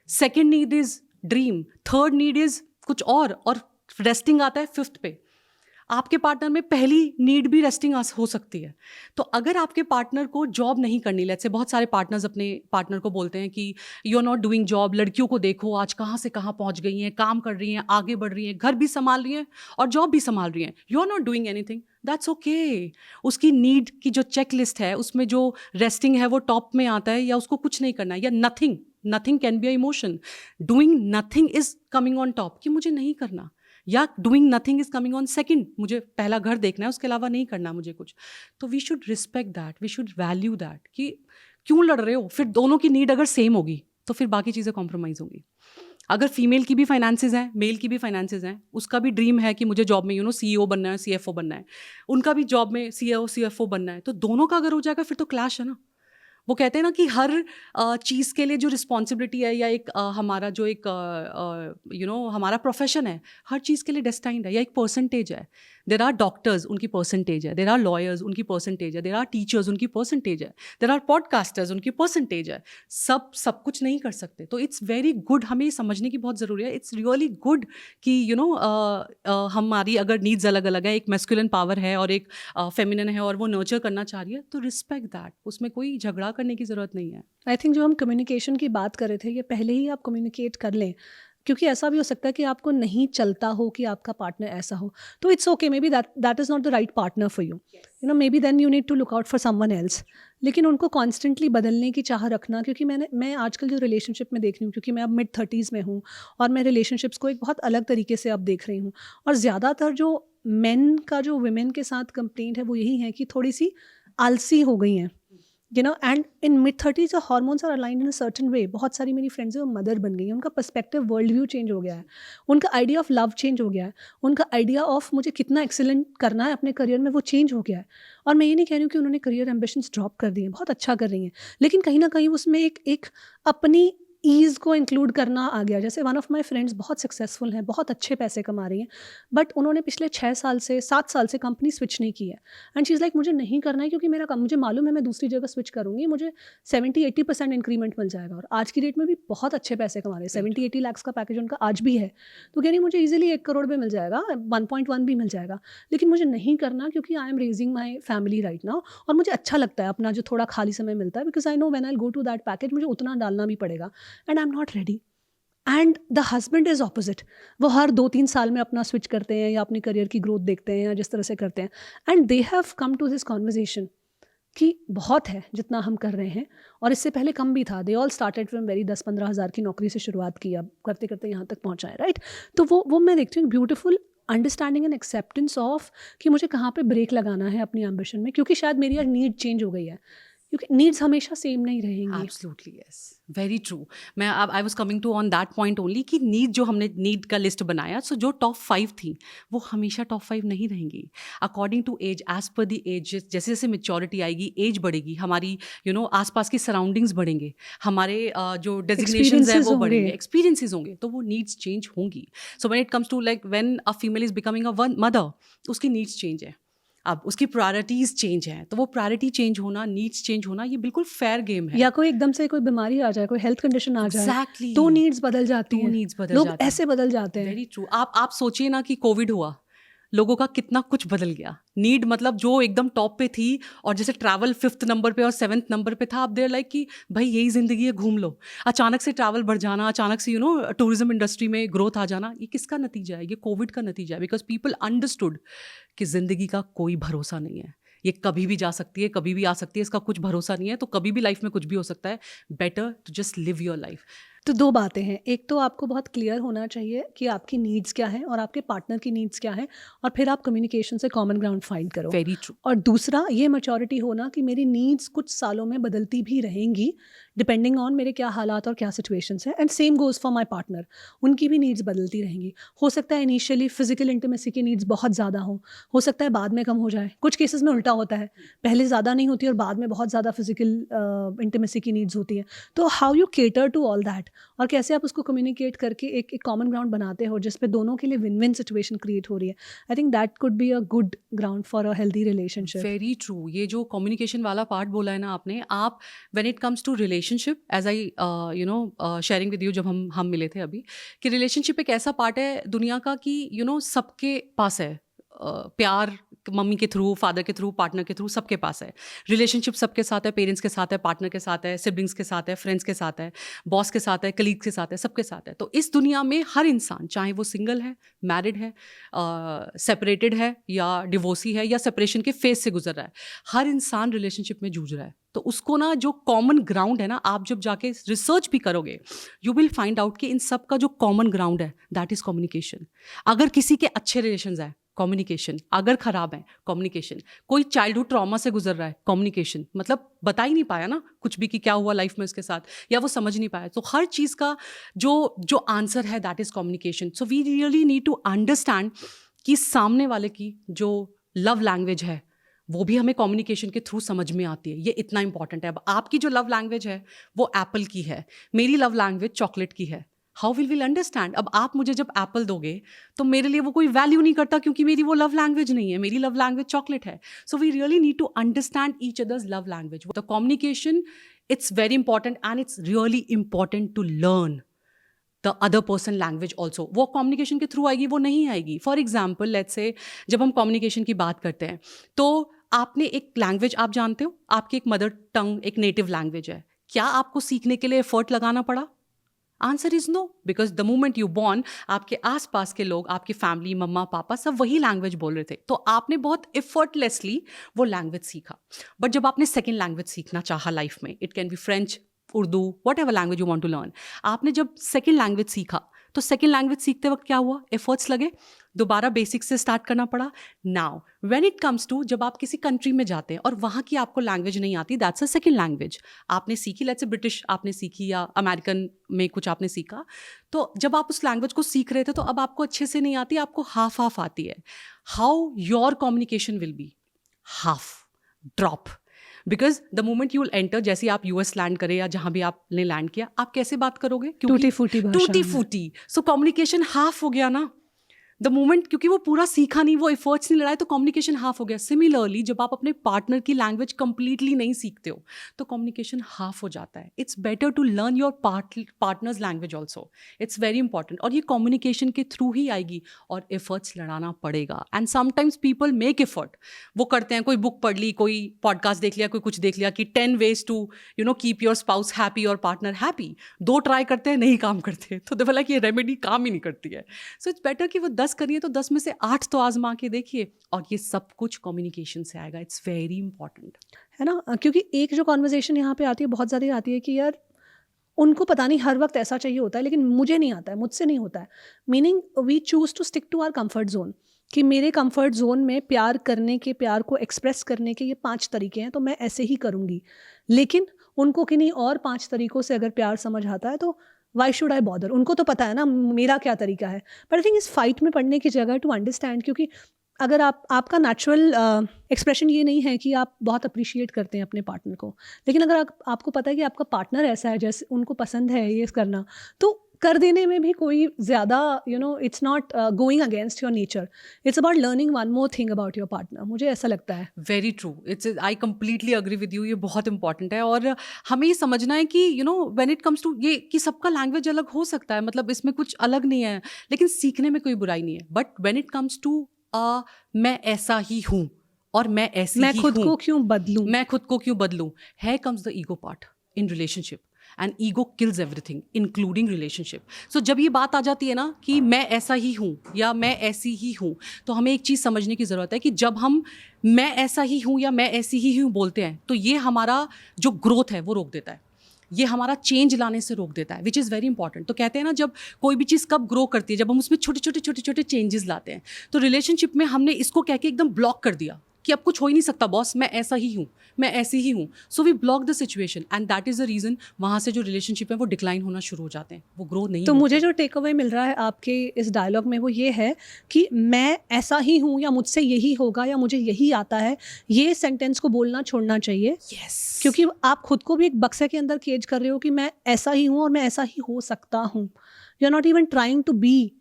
second need is dream, third need is कुछ और रेस्टिंग आता है 5th पे। आपके पार्टनर में पहली नीड भी रेस्टिंग हो सकती है। तो अगर आपके पार्टनर को जॉब नहीं करनी, लेट्स से बहुत सारे पार्टनर्स अपने पार्टनर को बोलते हैं कि you are not doing job, लड़कियों को देखो आज कहाँ से कहाँ पहुँच गई हैं, काम कर रही हैं, आगे बढ़ रही हैं, घर भी संभाल रही हैं और जॉब भी संभाल रही हैं, you are not doing anything, that's okay. उसकी नीड की जो चेक लिस्ट है उसमें जो रेस्टिंग है वो टॉप में आता है, या उसको कुछ नहीं करना है, या nothing can be a emotion. Doing nothing is coming on top, कि मुझे नहीं करना, या doing nothing is coming on second, मुझे पहला घर देखना है, उसके अलावा नहीं करना मुझे कुछ। तो we should respect that, we should value that, कि क्यों लड़ रहे हो। फिर दोनों की नीड अगर सेम होगी तो फिर बाकी चीज़ें कॉम्प्रोमाइज़ होंगी। अगर फीमेल की भी फाइनेंसेस हैं, मेल की भी फाइनेंसेस हैं, उसका भी ड्रीम है कि मुझे जॉब में CEO बनना है, CFO बनना है, उनका भी जॉब में CEO CFO बनना है, तो दोनों का अगर हो जाएगा फिर तो क्लैश है ना। वो कहते हैं ना कि हर चीज़ के लिए जो रिस्पॉन्सिबिलिटी है, या एक हमारा जो एक हमारा प्रोफेशन है, हर चीज़ के लिए डेस्टाइंड है, या एक परसेंटेज है। देर आर डॉक्टर्स, उनकी परसेंटेज है, देर आर लॉयर्स, उनकी परसेंटेज है, देर आर टीचर्स, उनकी परसेंटेज है, देर आर पॉडकास्टर्स, उनकी परसेंटेज है. सब कुछ नहीं कर सकते. तो इट्स वेरी गुड, हमें ये समझने की बहुत ज़रूरी है. इट्स रियली गुड कि हमारी अगर नीड्स अलग अलग है, एक मैस्कुलिन पावर है और एक फेमिनिन है और वो नर्चर करना चाह रही है, तो रिस्पेक्ट दैट. उसमें कोई झगड़ा करने की ज़रूरत नहीं है. आई थिंक जो हम कम्युनिकेशन की बात कर रहे थे, ये पहले ही आप कम्युनिकेट कर लें, क्योंकि ऐसा भी हो सकता है कि आपको नहीं चलता हो कि आपका पार्टनर ऐसा हो, तो it's okay, maybe that is not the right partner for you know, maybe then you need to look out for someone else. लेकिन उनको कॉन्स्टेंटली बदलने की चाह रखना, क्योंकि मैं आजकल जो रिलेशनशिप में देख रही हूँ, क्योंकि मैं अब मिड-30s में हूँ और मैं रिलेशनशिप्स को एक बहुत अलग तरीके से अब देख रही हूँ, और ज़्यादातर जो मेन का जो वुमेन के साथ कंप्लेंट है वो यही है कि थोड़ी सी आलसी हो गई हैं, यू नो. एंड इन मिड-30s the hormones are aligned in a certain way. बहुत सारी मेरी फ्रेंड्स हैं वो मदर बन गई हैं, उनका पर्सपेक्टिव, वर्ल्ड व्यू चेंज हो गया है, उनका आइडिया ऑफ लव चेंज हो गया है, उनका आइडिया ऑफ मुझे कितना एक्सीलेंट करना है अपने करियर में वो चेंज हो गया है. और मैं ये नहीं कह रही हूँ कि उन्होंने करियर एम्बिशंस ड्रॉप कर दिए हैं, बहुत अच्छा कर रही हैं, लेकिन कहीं ना कहीं उसमें एक अपनी ईज़ को इंक्लूड करना आ गया. जैसे वन ऑफ माई फ्रेंड्स बहुत सक्सेसफुल हैं, बहुत अच्छे पैसे कमा रही हैं, बट उन्होंने पिछले 6 साल से 7 साल से कंपनी स्विच नहीं की है. एंड शी इज़ लाइक मुझे नहीं करना है, क्योंकि मेरा काम, मुझे मालूम है मैं दूसरी जगह स्विच करूँगी, मुझे 70-80% इंक्रीमेंट मिल जाएगा. और आज की डेट में भी बहुत अच्छे पैसे कमा रहे हैं, 70-80 लाख का पैकेज उनका आज भी है. तो कह रही मुझे ईजिली 1 करोड़ भी मिल जाएगा, 1.1 भी मिल जाएगा, लेकिन मुझे नहीं करना, क्योंकि I am raising my family right now. और मुझे अच्छा लगता है अपना जो थोड़ा खाली समय मिलता है, because I know when I go to that package मुझे उतना डालना भी पड़ेगा, and I am not ready. And the husband is opposite. वो हर 2-3 साल में अपना स्विच करते हैं या अपनी करियर की ग्रोथ देखते हैं या जिस तरह से करते हैं. And they have come to this conversation कि बहुत है जितना हम कर रहे हैं, और इससे पहले कम भी था. They all started from very 10-15 हज़ार की नौकरी से शुरुआत की, अब करते करते यहाँ तक पहुँचा है, राइट. तो वो मैं देखती हूँ beautiful understanding and acceptance of कि मुझे कहाँ पे ब्रेक लगाना है अपनी एम्बिशन में, क्योंकि शायद मेरी आज नीड चेंज हो गई है, क्योंकि नीड्स हमेशा सेम नहीं रहेंगी. Absolutely yes, very true. मैं अब I was coming to on that point only कि नीड, जो हमने नीड का लिस्ट बनाया, सो जो टॉप 5 थी वो हमेशा टॉप 5 नहीं रहेंगी. अकॉर्डिंग टू एज, एज पर द एज, जैसे जैसे मेच्योरिटी आएगी, एज बढ़ेगी, हमारी आसपास की सराउंडिंग्स बढ़ेंगे, हमारे जो डेजिग्नेशंस है वो बढ़ेंगे, एक्सपीरियंसेस होंगे, तो वो नीड्स चेंज होंगी. So when it comes to like when a female is becoming a mother, उसकी नीड्स चेंज है, अब उसकी प्रायोरिटीज़ चेंज हैं, तो वो प्रायोरिटी चेंज होना, नीड्स चेंज होना, ये बिल्कुल फेयर गेम है. या कोई एकदम से कोई बीमारी आ जाए, कोई हेल्थ कंडीशन आ जाए, Exactly. तो नीड्स बदल जाती हैं, नीड्स बदल लोग जाते हैं. ऐसे बदल जाते हैं. Very true. आप सोचिए ना कि कोविड हुआ, लोगों का कितना कुछ बदल गया. नीड मतलब जो एकदम टॉप पे थी, और जैसे ट्रैवल 5th नंबर पे और 7th नंबर पे था, अब देर लाइक कि भाई यही ज़िंदगी है, घूम लो. अचानक से ट्रैवल बढ़ जाना, अचानक से टूरिज्म इंडस्ट्री में ग्रोथ आ जाना, ये किसका नतीजा है? ये कोविड का नतीजा है. बिकॉज पीपल अंडरस्टूड कि ज़िंदगी का कोई भरोसा नहीं है, ये कभी भी जा सकती है, कभी भी आ सकती है, इसका कुछ भरोसा नहीं है, तो कभी भी लाइफ में कुछ भी हो सकता है. Better to just live your life. तो 2 बातें हैं, एक तो आपको बहुत क्लियर होना चाहिए कि आपकी नीड्स क्या हैं और आपके पार्टनर की नीड्स क्या हैं, और फिर आप कम्युनिकेशन से कॉमन ग्राउंड फाइंड करो. Very true. और दूसरा ये मैच्योरिटी होना कि मेरी नीड्स कुछ सालों में बदलती भी रहेंगी, डिपेंडिंग ऑन मेरे क्या हालात और क्या सिचुएशंस हैं. And same goes for my partner, उनकी भी नीड्स बदलती रहेंगी. हो सकता है इनिशियली फिजिकल इंटीमेसी की नीड्स बहुत ज़्यादा हो सकता है बाद में कम हो जाए. कुछ केसेस में उल्टा होता है, पहले ज़्यादा नहीं होती और बाद में बहुत ज़्यादा फिजिकल इंटीमेसी की नीड्स होती हैं. तो how you cater to all that, और कैसे आप उसको कम्युनिकेट करके एक कॉमन ग्राउंड बनाते हो जिस पे दोनों के लिए विन विन सिचुएशन क्रिएट हो रही है. I think that could be a good ground for a healthy relationship. Very true. ये जो कम्युनिकेशन वाला पार्ट बोला है ना आपने, आप when it comes to relationship, as I sharing with you, जब हम मिले थे अभी, कि रिलेशनशिप एक ऐसा पार्ट है दुनिया का कि सबके पास है. प्यार मम्मी के थ्रू, फादर के थ्रू, पार्टनर के थ्रू, सबके पास है. रिलेशनशिप सबके साथ है, पेरेंट्स के साथ है, पार्टनर के साथ है, सिबलिंग्स के साथ है, फ्रेंड्स के साथ है, बॉस के साथ है, कलीग के साथ है, सबके साथ है. तो इस दुनिया में हर इंसान, चाहे वो सिंगल है, मैरिड है, सेपरेटेड है, या डिवोर्सी है, या सेपरेशन के फेज से गुजर रहा है, हर इंसान रिलेशनशिप में जूझ रहा है. तो उसको ना जो कॉमन ग्राउंड है ना, आप जब जाके रिसर्च भी करोगे, यू विल फाइंड आउट कि इन सब का जो कॉमन ग्राउंड है, दैट इज़ कम्युनिकेशन. अगर किसी के अच्छे रिलेशंस है, कम्युनिकेशन. अगर खराब है, कम्युनिकेशन. कोई चाइल्डहुड ट्रॉमा से गुजर रहा है, कम्युनिकेशन. मतलब बता ही नहीं पाया ना कुछ भी कि क्या हुआ लाइफ में उसके साथ, या वो समझ नहीं पाया. तो हर चीज़ का जो आंसर है, that is communication. So we really need to understand कि सामने वाले की जो लव लैंग्वेज है, वो भी हमें कम्युनिकेशन के थ्रू समझ में आती है. ये इतना इंपॉर्टेंट है. अब आपकी जो लव लैंग्वेज है वो एप्पल की है, मेरी लव लैंग्वेज चॉकलेट की है. How will understand? अब आप मुझे जब एप्पल दोगे तो मेरे लिए वो कोई वैल्यू नहीं करता, क्योंकि मेरी वो लव लैंग्वेज नहीं है, मेरी लव लैंग्वेज चॉकलेट है. So we really need to understand each other's love language. The communication, it's very important and it's really important to learn the other person language also. वो communication के थ्रू आएगी, वो नहीं आएगी. फॉर एग्जाम्पल लेट्स से जब हम communication की बात करते हैं तो आपने एक लैंग्वेज आप जानते हो, आपकी एक मदर टंग, एक नेटिव लैंग्वेज है, क्या आपको सीखने के लिए एफर्ट लगाना पड़ा? Answer is no, because the moment you born आपके आसपास के लोग, आपकी फैमिली, मम्मा पापा सब वही लैंग्वेज बोल रहे थे, तो आपने बहुत एफर्टलेसली वो लैंग्वेज सीखा. बट जब आपने सेकेंड लैंग्वेज सीखना चाहा लाइफ में, it can be French, Urdu, whatever language you want to learn, आपने जब सेकेंड लैंग्वेज सीखा तो सेकेंड लैंग्वेज सीखते वक्त क्या हुआ? एफर्ट्स लगे, दोबारा बेसिक से स्टार्ट करना पड़ा. Now when it comes to जब आप किसी कंट्री में जाते हैं और वहाँ की आपको लैंग्वेज नहीं आती, दैट्स अ सेकेंड लैंग्वेज. आपने सीखी, लेट्स से ब्रिटिश आपने सीखी या अमेरिकन में कुछ आपने सीखा, तो जब आप उस लैंग्वेज को सीख रहे थे तो अब आपको अच्छे से नहीं आती, आपको हाफ हाफ आती है. How your communication will be? Half, drop. Because the moment you will enter, जैसे आप यूएस लैंड करे या जहाँ भी आपने लैंड किया, आप कैसे बात करोगे? टूटी फूटी. सो कम्युनिकेशन हाफ हो गया ना द मोमेंट, क्योंकि वो पूरा सीखा नहीं, वो एफर्ट्स नहीं लगाए, तो कम्युनिकेशन हाफ हो गया. सिमिलरली जब आप अपने पार्टनर की लैंग्वेज कंप्लीटली नहीं सीखते हो तो कम्युनिकेशन हाफ हो जाता है. It's better to learn your partner's language also. It's very important. और ये कम्युनिकेशन के थ्रू ही आएगी और एफर्ट्स लगाना पड़ेगा. And sometimes people make effort, वो करते हैं, कोई बुक पढ़ ली, कोई पॉडकास्ट देख लिया, कोई कुछ देख लिया कि 10 ways to keep your spouse happy और पार्टनर हैप्पी. 2 ट्राई करते हैं, नहीं काम करते, तो दे बोला कि ये रेमेडी काम ही नहीं करती है. सो इट्स बेटर कि वो 10 करिए तो 10 में से 8 तो आजमा के देखिए, और ये सब कुछ कम्युनिकेशन से आएगा. इट्स वेरी इंपॉर्टेंट, है ना. क्योंकि एक जो कॉन्वर्जेशन यहाँ पे आती है, बहुत ज़्यादा आती है कि यार उनको पता नहीं हर वक्त ऐसा चाहिए होता है, लेकिन मुझे नहीं आता है, मुझसे नहीं होता है. Meaning we choose to stick to our comfort zone, कि मेरे कंफर्ट जोन में प्यार करने के, प्यार को एक्सप्रेस करने के ये 5 तरीके हैं, तो मैं ऐसे ही करूँगी. लेकिन उनको किन्हीं और 5 तरीकों से अगर प्यार समझ आता है तो वाई शुड आई बॉदर? उनको तो पता है ना मेरा क्या तरीका है. बट आई थिंक इस फाइट में पढ़ने की जगह टू अंडरस्टैंड, क्योंकि अगर आपका नेचुरल एक्सप्रेशन ये नहीं है कि आप बहुत अप्रिशिएट करते हैं अपने पार्टनर को, लेकिन अगर आपको पता है कि आपका पार्टनर ऐसा है जैसे उनको पसंद है ये करना, तो कर देने में भी कोई ज़्यादा it's not going against your nature. It's about learning one more thing about your partner. मुझे ऐसा लगता है. Very true. It's I completely agree with you. ये बहुत इंपॉर्टेंट है और हमें ये समझना है कि व्हेन इट कम्स टू ये कि सबका लैंग्वेज अलग हो सकता है, मतलब इसमें कुछ अलग नहीं है, लेकिन सीखने में कोई बुराई नहीं है. But when it comes to मैं ऐसा ही हूँ और मैं ऐसी मैं ही खुद हूँ, को क्यों बदलूं, मैं खुद को क्यों बदलूं, है comes the ego part in relationship. And ego kills everything including relationship. So जब ये बात आ जाती है ना कि मैं ऐसा ही हूँ या मैं ऐसी ही हूँ, तो हमें एक चीज़ समझने की ज़रूरत है कि जब हम मैं ऐसा ही हूँ या मैं ऐसी ही हूँ बोलते हैं, तो ये हमारा जो ग्रोथ है वो रोक देता है, ये हमारा चेंज लाने से रोक देता है, विच इज़ वेरी इंपॉर्टेंट. तो कहते हैं ना, जब कोई भी चीज़ कब ग्रो करती है, जब हम उसमें छोटे छोटे चेंजेस लाते हैं. तो रिलेशनशिप में हमने इसको कह के एकदम ब्लॉक कर दिया कि अब कुछ हो ही नहीं सकता बॉस, मैं ऐसा ही हूँ, मैं ऐसी ही हूँ. So V block the situation and that is the reason वहाँ से जो रिलेशनशिप है वो डिक्लाइन होना शुरू हो जाते हैं, वो ग्रो नहीं. तो मुझे जो टेक अवे मिल रहा है आपके इस डायलॉग में वो ये है कि मैं ऐसा ही हूँ या मुझसे यही होगा या मुझे यही आता है, ये सेंटेंस को बोलना छोड़ना चाहिए. Yes. क्योंकि आप खुद को भी एक बक्से के अंदर केज कर रहे हो कि मैं ऐसा ही हूँ और मैं ऐसा ही हो सकता हूँ. You are not even trying to be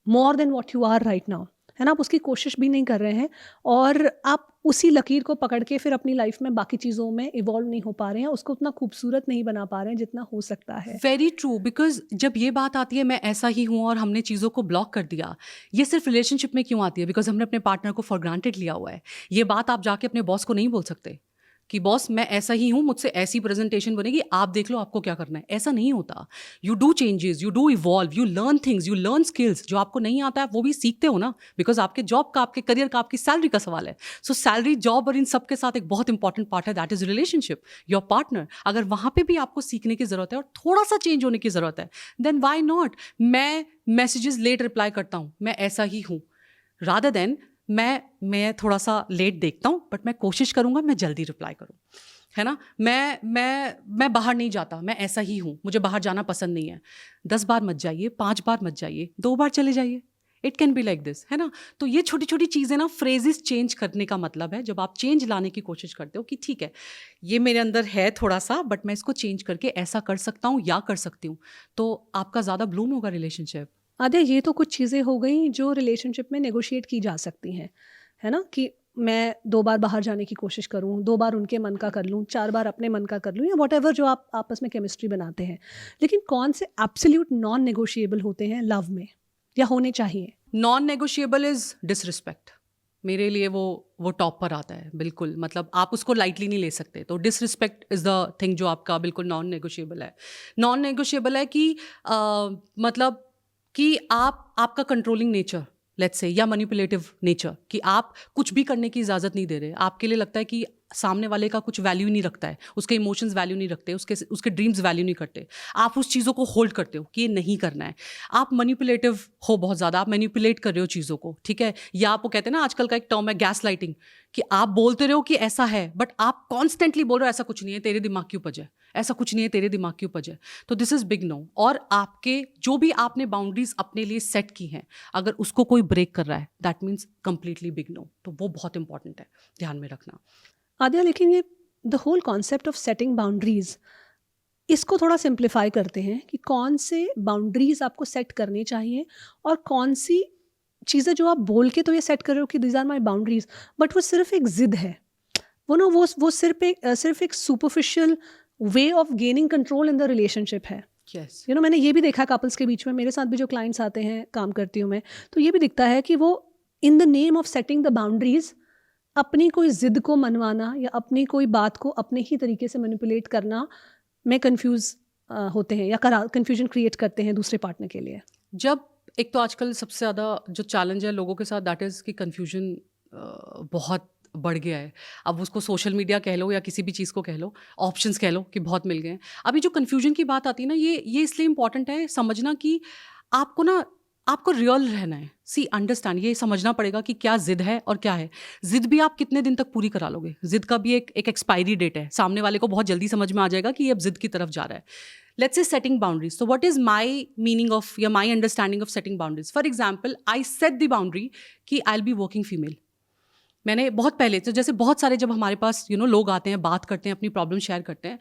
more than what you are right now, है ना. आप उसकी कोशिश भी नहीं कर रहे हैं और आप उसी लकीर को पकड़ के फिर अपनी लाइफ में बाकी चीज़ों में इवॉल्व नहीं हो पा रहे हैं, उसको उतना खूबसूरत नहीं बना पा रहे हैं जितना हो सकता है. Very true. बिकॉज जब ये बात आती है मैं ऐसा ही हूँ और हमने चीज़ों को ब्लॉक कर दिया, ये सिर्फ रिलेशनशिप में क्यों आती है? बिकॉज हमने अपने पार्टनर को फॉर ग्रांटेड लिया हुआ है. ये बात आप जाके अपने बॉस को नहीं बोल सकते कि बॉस मैं ऐसा ही हूँ, मुझसे ऐसी प्रेजेंटेशन बनेगी, आप देख लो आपको क्या करना है. ऐसा नहीं होता. You do changes, you do evolve, you learn things, you learn skills. जो आपको नहीं आता है वो भी सीखते हो ना, बिकॉज आपके जॉब का, आपके करियर का, आपकी सैलरी का सवाल है. सो सैलरी, जॉब और इन सब के साथ एक बहुत इंपॉर्टेंट पार्ट है, that is relationship, your partner. अगर वहाँ पे भी आपको सीखने की ज़रूरत है और थोड़ा सा चेंज होने की ज़रूरत है, देन वाई नॉट. मैं मैसेजेस लेट रिप्लाई करता हूँ, मैं ऐसा ही हूँ, रादर देन मैं थोड़ा सा लेट देखता हूँ बट मैं कोशिश करूँगा मैं जल्दी रिप्लाई करूँ, है ना. मैं बाहर नहीं जाता, मैं ऐसा ही हूँ, मुझे बाहर जाना पसंद नहीं है. 10 बार मत जाइए, 5 बार मत जाइए, 2 बार चले जाइए. It can be like this, है ना. तो ये छोटी छोटी चीज़ें ना, फ्रेजेस चेंज करने का मतलब है, जब आप चेंज लाने की कोशिश करते हो कि ठीक है ये मेरे अंदर है थोड़ा सा, बट मैं इसको चेंज करके ऐसा कर सकता हूँ या कर सकती हूँ, तो आपका ज़्यादा ब्लूम होगा रिलेशनशिप. आद्या, ये तो कुछ चीज़ें हो गई जो रिलेशनशिप में नेगोशिएट की जा सकती हैं, है ना, कि मैं 2 बार बाहर जाने की कोशिश करूँ, 2 बार उनके मन का कर लूँ, 4 बार अपने मन का कर लूँ, या व्हाटएवर जो आप आपस में केमिस्ट्री बनाते हैं। लेकिन कौन से एब्सोल्यूट नॉन नेगोशिएबल होते हैं लव में, या होने चाहिए? Non negotiable is disrespect. मेरे लिए वो टॉप पर आता है बिल्कुल. मतलब आप उसको लाइटली नहीं ले सकते. तो डिसरिस्पेक्ट इज द थिंग जो आपका बिल्कुल नॉन नेगोशिएबल है. नॉन नेगोशिएबल है कि मतलब कि आपका कंट्रोलिंग नेचर, लेट्स से, या मैनिपुलेटिव नेचर, कि आप कुछ भी करने की इजाज़त नहीं दे रहे. आपके लिए लगता है कि सामने वाले का कुछ वैल्यू नहीं रखता है, उसके इमोशंस वैल्यू नहीं रखते, उसके ड्रीम्स वैल्यू नहीं करते. आप उस चीज़ों को होल्ड करते हो कि ये नहीं करना है. आप मैनिपुलेटिव हो बहुत ज़्यादा, आप मैनिपुलेट कर रहे हो चीज़ों को, ठीक है. या आप वो कहते हैं ना, आजकल का एक टर्म है गैस लाइटिंग, कि आप बोलते रहे हो कि ऐसा है, बट आप कॉन्स्टेंटली बोल रहे हो ऐसा कुछ नहीं है, तेरे दिमाग की उपज है, ऐसा कुछ नहीं है, तेरे दिमाग की उपज है. तो दिस इज़ बिग नो. और आपके जो भी आपने बाउंड्रीज अपने लिए सेट की हैं, अगर उसको कोई ब्रेक कर रहा है, that means completely big no. तो वो बहुत इंपॉर्टेंट है ध्यान में रखना. आद्या, लेकिन ये the whole concept of setting boundaries, इसको थोड़ा सिंप्लीफाई करते हैं कि कौन से बाउंड्रीज आपको सेट करनी चाहिए और कौन सी चीज़ें जो आप बोल के तो ये सेट कर रहे हो कि these are my boundaries, but वो सिर्फ एक जिद है, वो ना वो सिर्फ एक superficial way of gaining control in the relationship है. यस. यू नो, मैंने ये भी देखा कपल्स के बीच में, मेरे साथ भी जो क्लाइंट्स आते हैं, काम करती हूँ मैं, तो ये भी दिखता है कि वो in the name of setting the boundaries अपनी कोई जिद को मनवाना या अपनी कोई बात को अपने ही तरीके से मैनिपुलेट करना में कंफ्यूज होते हैं, या कंफ्यूजन क्रिएट करते हैं दूसरे पार्टनर के लिए. जब एक तो आजकल सबसे ज़्यादा जो चैलेंज है लोगों के साथ, दैट इज़ कि कन्फ्यूजन बहुत बढ़ गया है. अब उसको सोशल मीडिया कह लो या किसी भी चीज़ को कह लो, ऑप्शंस कह लो कि बहुत मिल गए हैं. अभी जो कन्फ्यूजन की बात आती है ना, ये इसलिए इंपॉर्टेंट है समझना कि आपको रियल रहना है. सी अंडरस्टैंड, ये समझना पड़ेगा कि क्या जिद है और क्या है. जिद भी आप कितने दिन तक पूरी करा लोगे, जिद का भी एक एक्सपायरी डेट है. सामने वाले को बहुत जल्दी समझ में आ जाएगा कि ये अब जिद की तरफ जा रहा है. Let's say setting boundaries. तो what is my meaning of या my understanding of setting boundaries? For example, I set the boundary कि I will be working female. मैंने बहुत पहले, तो जैसे बहुत सारे जब हमारे पास लोग आते हैं, बात करते हैं, अपनी प्रॉब्लम शेयर करते हैं,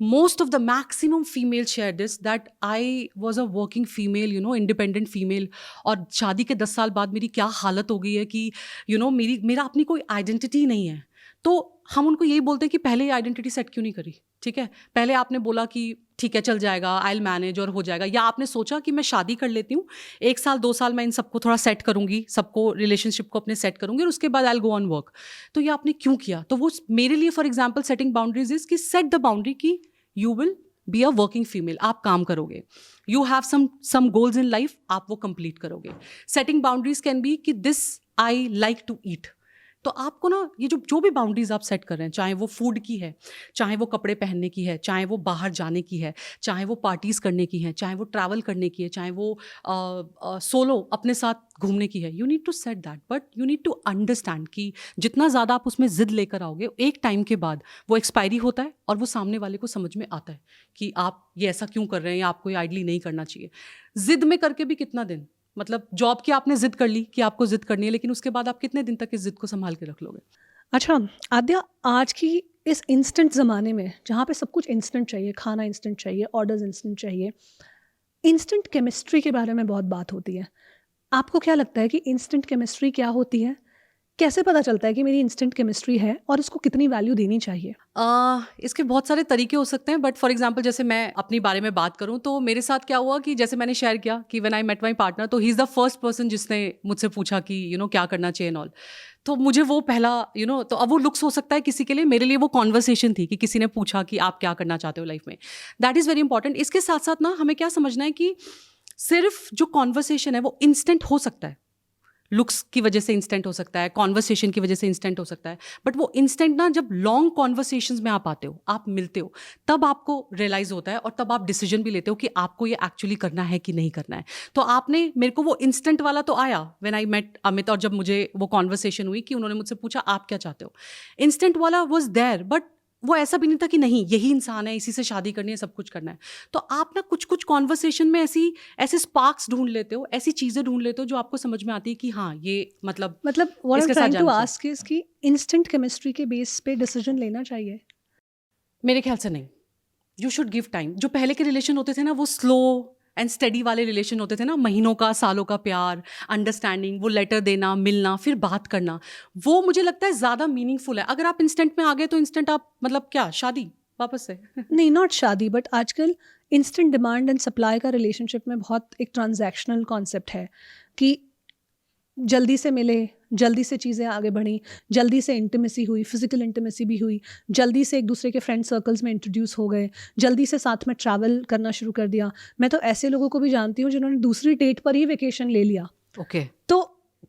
most of the maximum female share this that I was a working female, independent female. और शादी के 10 साल बाद मेरी क्या हालत हो गई है कि मेरा अपनी कोई आइडेंटिटी नहीं है. तो हम उनको यही बोलते हैं कि पहले ये आइडेंटिटी सेट क्यों नहीं करी. ठीक है, पहले आपने बोला कि ठीक है चल जाएगा, आई विल मैनेज और हो जाएगा, या आपने सोचा कि मैं शादी कर लेती हूँ, 1 साल 2 साल मैं इन सबको थोड़ा सेट करूँगी, सबको रिलेशनशिप को अपने सेट करूँगी और उसके बाद I will go on work. तो ये आपने क्यों किया? तो वो मेरे लिए for example setting boundaries is कि सेट द बाउंड्री कि you will be a working female, आप काम करोगे, you have some goals in life, आप वो कंप्लीट करोगे. सेटिंग बाउंड्रीज कैन बी कि this I like to eat. तो आपको ना ये जो भी बाउंड्रीज आप सेट कर रहे हैं, चाहे वो फूड की है, चाहे वो कपड़े पहनने की है, चाहे वो बाहर जाने की है, चाहे वो पार्टीज करने की है, चाहे वो ट्रैवल करने की है, चाहे वो सोलो अपने साथ घूमने की है, you need to set that. But you need to understand कि जितना ज़्यादा आप उसमें जिद लेकर आओगे, एक टाइम के बाद वो एक्सपायरी होता है और वो सामने वाले को समझ में आता है कि आप ये ऐसा क्यों कर रहे हैं या आपको ये आइडली नहीं करना चाहिए. जिद में करके भी कितना दिन, मतलब जॉब की आपने जिद कर ली कि आपको जिद करनी है, लेकिन उसके बाद आप कितने दिन तक इस जिद को संभाल के रख लोगे? अच्छा आद्या, आज की इस इंस्टेंट ज़माने में जहाँ पे सब कुछ इंस्टेंट चाहिए, खाना इंस्टेंट चाहिए, ऑर्डर्स इंस्टेंट चाहिए, इंस्टेंट केमिस्ट्री के बारे में बहुत बात होती है. आपको क्या लगता है कि इंस्टेंट केमिस्ट्री क्या होती है? कैसे पता चलता है कि मेरी इंस्टेंट केमिस्ट्री है और इसको कितनी वैल्यू देनी चाहिए? इसके बहुत सारे तरीके हो सकते हैं, बट फॉर एग्जांपल जैसे मैं अपनी बारे में बात करूं तो मेरे साथ क्या हुआ कि जैसे मैंने शेयर किया कि when I met my partner, तो he is the first person जिसने मुझसे पूछा कि क्या करना चाहिए एंड ऑल. तो मुझे वो पहला तो अब वो लुक्स हो सकता है किसी के लिए, मेरे लिए वो कॉन्वर्सेशन थी कि किसी ने पूछा कि आप क्या करना चाहते हो लाइफ में. That is very important. इसके साथ साथ ना हमें क्या समझना है कि सिर्फ जो कॉन्वर्सेशन है वो इंस्टेंट हो सकता है, लुक्स की वजह से इंस्टेंट हो सकता है, कॉन्वर्सेशन की वजह से इंस्टेंट हो सकता है, बट वो इंस्टेंट ना जब लॉन्ग कॉन्वर्सेशंस में आप आते हो, आप मिलते हो, तब आपको रियलाइज होता है और तब आप डिसीजन भी लेते हो कि आपको ये एक्चुअली करना है कि नहीं करना है. तो आपने मेरे को वो इंस्टेंट वाला तो आया व्हेन आई मेट अमित, और जब मुझे वो कॉन्वर्सेशन हुई कि उन्होंने मुझसे पूछा आप क्या चाहते हो, इंस्टेंट वाला वॉज देयर. बट वो ऐसा भी नहीं था कि नहीं यही इंसान है, इसी से शादी करनी है, सब कुछ करना है। तो आप ना कुछ कुछ कॉन्वर्सेशन में ऐसे स्पार्क्स ढूंढ लेते हो, ऐसी चीज़ें ढूंढ लेते हो जो आपको समझ में आती है कि हाँ ये मतलब व्हाट आई एम इसके साथ ट्राइंग टू जाना चाहिए। आस्क इज कि इंस्टेंट केमिस्ट्री के बेस पे डिसीजन लेना चाहिए? मेरे ख्याल से नहीं, यू शुड गिव टाइम। जो पहले के रिलेशन होते थे ना, वो स्लो एंड स्टडी वाले रिलेशन होते थे ना, महीनों का, सालों का प्यार, अंडरस्टैंडिंग, वो लेटर देना, मिलना, फिर बात करना, वो मुझे लगता है ज़्यादा मीनिंगफुल है। अगर आप इंस्टेंट में आ गए तो इंस्टेंट आप मतलब क्या शादी वापस से नहीं, नॉट शादी, बट आजकल इंस्टेंट डिमांड एंड सप्लाई का रिलेशनशिप में बहुत एक ट्रांजैक्शनल कॉन्सेप्ट है कि जल्दी से मिले, जल्दी से चीज़ें आगे बढ़ी, जल्दी से इंटीमेसी हुई, फिजिकल इंटीमेसी भी हुई, जल्दी से एक दूसरे के फ्रेंड सर्कल्स में इंट्रोड्यूस हो गए, जल्दी से साथ में ट्रैवल करना शुरू कर दिया। मैं तो ऐसे लोगों को भी जानती हूँ जिन्होंने दूसरी डेट पर ही वेकेशन ले लिया। ओके। तो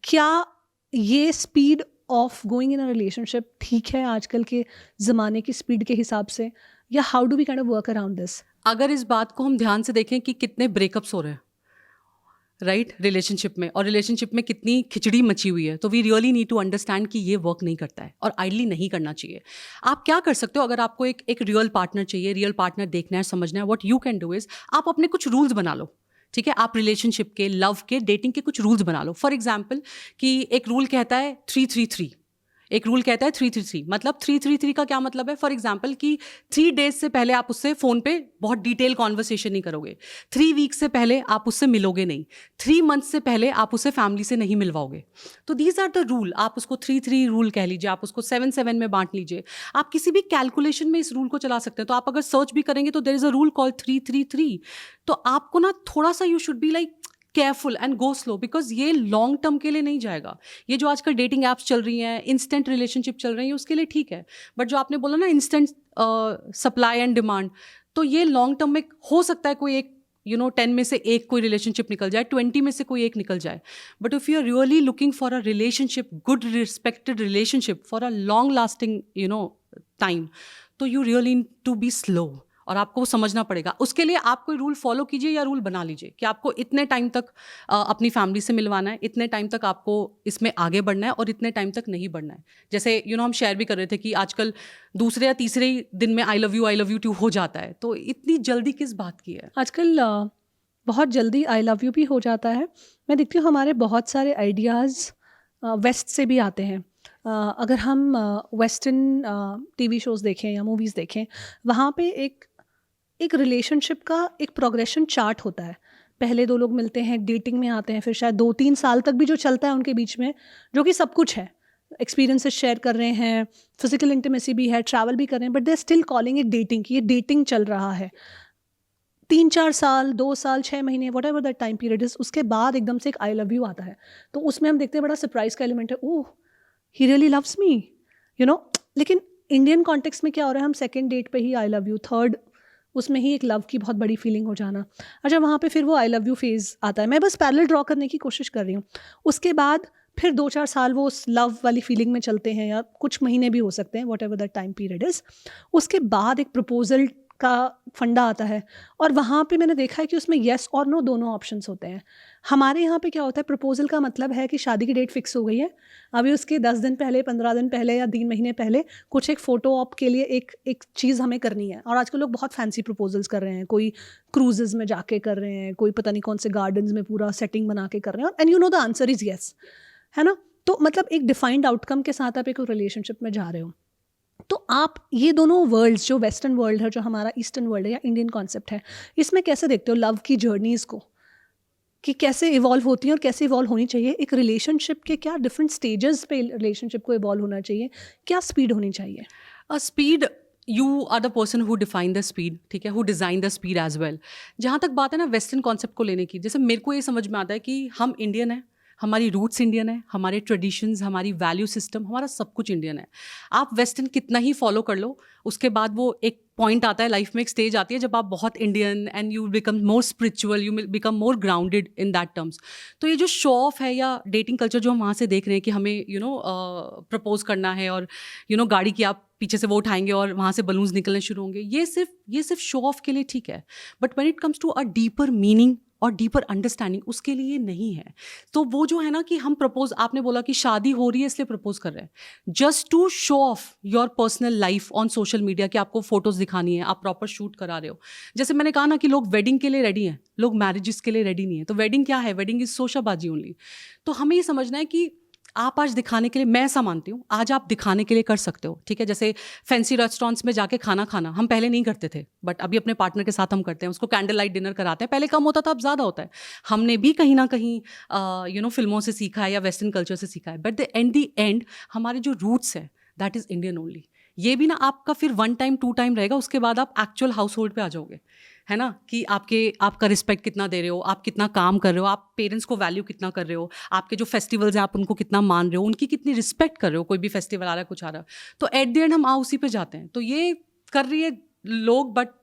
क्या ये speed of going in a relationship ठीक है आजकल के ज़माने की स्पीड के हिसाब से, या how do we kind of work around this? अगर इस बात को हम ध्यान से देखें कि कितने ब्रेकअप्स हो रहे हैं राइट रिलेशनशिप में, और रिलेशनशिप में कितनी खिचड़ी मची हुई है, तो we really need to understand कि ये वर्क नहीं करता है और आइडली नहीं करना चाहिए। आप क्या कर सकते हो, अगर आपको एक रियल पार्टनर चाहिए, रियल पार्टनर देखना है, समझना है, what you can do is आप अपने कुछ रूल्स बना लो। ठीक है, आप रिलेशनशिप के, लव के, डेटिंग के कुछ रूल्स बना लो। फॉर एग्जाम्पल कि एक रूल कहता है 333, एक रूल कहता है 333, मतलब 333 का क्या मतलब है? फॉर एग्जाम्पल कि 3 डेज से पहले आप उससे फ़ोन पे बहुत डिटेल कॉन्वर्सेशन नहीं करोगे, 3 वीक्स से पहले आप उससे मिलोगे नहीं, 3 मंथ्स से पहले आप उसे फैमिली से नहीं मिलवाओगे। तो दीज आर द रूल। आप उसको 3-3 रूल कह लीजिए, आप उसको 7-7 में बांट लीजिए। आप किसी भी कैलकुलेशन में इस रूल को चला सकते हैं। तो आप अगर सर्च भी करेंगे तो there is a rule call 333। तो आपको ना थोड़ा सा you should be like careful and go slow, because ये लॉन्ग टर्म के लिए नहीं जाएगा। ये जो आजकल डेटिंग ऐप्स चल रही हैं, इंस्टेंट रिलेशनशिप चल रही है, उसके लिए ठीक है, बट जो आपने बोला ना इंस्टेंट सप्लाई एंड डिमांड, तो ये लॉन्ग टर्म में हो सकता है कोई एक 10 में से एक कोई रिलेशनशिप निकल जाए, 20 में से कोई एक निकल जाए, but if you are really looking for a relationship, good respected relationship for a long lasting time, तो you really need to be slow. और आपको समझना पड़ेगा, उसके लिए आप कोई रूल फॉलो कीजिए या रूल बना लीजिए कि आपको इतने टाइम तक अपनी फैमिली से मिलवाना है, इतने टाइम तक आपको इसमें आगे बढ़ना है और इतने टाइम तक नहीं बढ़ना है। जैसे हम शेयर भी कर रहे थे कि आजकल दूसरे या तीसरे ही दिन में आई लव यू टू हो जाता है, तो इतनी जल्दी किस बात की है? आजकल बहुत जल्दी आई लव यू भी हो जाता है। मैं देखती हूँ हमारे बहुत सारे आइडियाज़ वेस्ट से भी आते हैं। अगर हम वेस्टर्न टीवी शोज़ देखें या मूवीज़ देखें, वहाँ पे एक रिलेशनशिप का एक प्रोग्रेशन चार्ट होता है। पहले 2 लोग मिलते हैं, डेटिंग में आते हैं, फिर शायद 2-3 साल तक भी जो चलता है उनके बीच में, जो कि सब कुछ है, एक्सपीरियंसेस शेयर कर रहे हैं, फिजिकल इंटीमेसी भी है, ट्रैवल भी कर रहे हैं, but they are still calling it dating, कि ये डेटिंग चल रहा है। 3-4 साल, 2 साल, 6 महीने, what ever that time period is, उसके बाद एकदम से एक आई लव यू आता है। तो उसमें हम देखते हैं बड़ा सरप्राइज़ का एलिमेंट है, ओह ही रियली लव्स मी, लेकिन इंडियन कॉन्टेक्स्ट में क्या हो रहा है, हम सेकेंड डेट पे ही आई लव यू, थर्ड उसमें ही एक लव की बहुत बड़ी फीलिंग हो जाना। अच्छा, वहाँ पे फिर वो आई लव यू फेज़ आता है। मैं बस पैरेलल ड्रॉ करने की कोशिश कर रही हूँ। उसके बाद फिर 2-4 साल वो उस लव वाली फीलिंग में चलते हैं, या कुछ महीने भी हो सकते हैं, what ever that time period is. उसके बाद एक प्रपोजल का फंडा आता है, और वहाँ पे मैंने देखा है कि उसमें येस और नो दोनों ऑप्शंस होते हैं। हमारे यहाँ पे क्या होता है, प्रपोजल का मतलब है कि शादी की डेट फिक्स हो गई है, अभी उसके 10 दिन पहले, 15 दिन पहले या 3 महीने पहले कुछ एक फ़ोटो ऑप के लिए एक चीज़ हमें करनी है। और आजकल लोग बहुत फैंसी प्रपोजल्स कर रहे हैं, कोई क्रूजेज़ में जाके कर रहे हैं, कोई पता नहीं कौन से गार्डन्स में पूरा सेटिंग बना के कर रहे हैं, और and the answer is yes, है ना? तो मतलब एक डिफाइंड आउटकम के साथ आप एक रिलेशनशिप में जा रहे हो। तो आप ये दोनों वर्ल्ड्स, जो वेस्टर्न वर्ल्ड है, जो हमारा ईस्टर्न वर्ल्ड है या इंडियन कॉन्सेप्ट है, इसमें कैसे देखते हो लव की जर्नीज़ को, कि कैसे इवॉल्व होती हैं और कैसे इवॉल्व होनी चाहिए? एक रिलेशनशिप के क्या डिफरेंट स्टेजेस पे रिलेशनशिप को इवॉल्व होना चाहिए? क्या स्पीड होनी चाहिए? Speed, you are the person who define the speed, ठीक है, who design the speed as well. जहाँ तक बात है ना वेस्टर्न कॉन्सेप्ट को लेने की, जैसे मेरे को ये समझ में आता है कि हम इंडियन हैं, हमारी रूट्स इंडियन है, हमारे ट्रेडिशंस, हमारी वैल्यू सिस्टम, हमारा सब कुछ इंडियन है। आप वेस्टर्न कितना ही फॉलो कर लो, उसके बाद वो एक पॉइंट आता है लाइफ में, एक स्टेज आती है जब आप बहुत Indian and you become more spiritual, you become more grounded in that terms. तो ये जो शो ऑफ है या डेटिंग कल्चर जो हम वहाँ से देख रहे हैं कि हमें प्रपोज करना है और गाड़ी की आप पीछे से वो उठाएंगे और वहाँ से बलून्स निकलने शुरू होंगे, ये सिर्फ शो ऑफ के लिए ठीक है। But when it comes to a deeper meaning और डीपर अंडरस्टैंडिंग उसके लिए नहीं है। तो वो जो है ना कि हम प्रपोज, आपने बोला कि शादी हो रही है इसलिए प्रपोज कर रहे हैं, just to show off your personal life on social media कि आपको फोटोज दिखानी है, आप प्रॉपर शूट करा रहे हो। जैसे मैंने कहा ना कि लोग वेडिंग के लिए रेडी हैं, लोग मैरिजेस के लिए रेडी नहीं है। तो वेडिंग क्या है? वेडिंग इज शोशाबाजी ओनली। तो हमें ये समझना है कि आप आज दिखाने के लिए, मैं ऐसा मानती हूँ, आज आप दिखाने के लिए कर सकते हो, ठीक है। जैसे फैंसी रेस्टोरेंट्स में जाके खाना खाना हम पहले नहीं करते थे, बट अभी अपने पार्टनर के साथ हम करते हैं, उसको कैंडल लाइट डिनर कराते हैं। पहले कम होता था, अब ज़्यादा होता है। हमने भी कहीं ना कहीं फिल्मों से सीखा है या वेस्टर्न कल्चर से सीखा है, बट द एंड हमारे जो रूट्स है दैट इज़ इंडियन ओनली। ये भी ना आपका फिर 1 टाइम 2 टाइम रहेगा, उसके बाद आप एक्चुअल हाउस होल्ड पे आ जाओगे, है ना, कि आपका रिस्पेक्ट कितना दे रहे हो, आप कितना काम कर रहे हो, आप पेरेंट्स को वैल्यू कितना कर रहे हो, आपके जो फेस्टिवल्स हैं आप उनको कितना मान रहे हो, उनकी कितनी रिस्पेक्ट कर रहे हो। कोई भी फेस्टिवल आ रहा है, कुछ आ रहा है, तो एट द एंड हम उसी पे जाते हैं। तो ये कर रही है लोग, but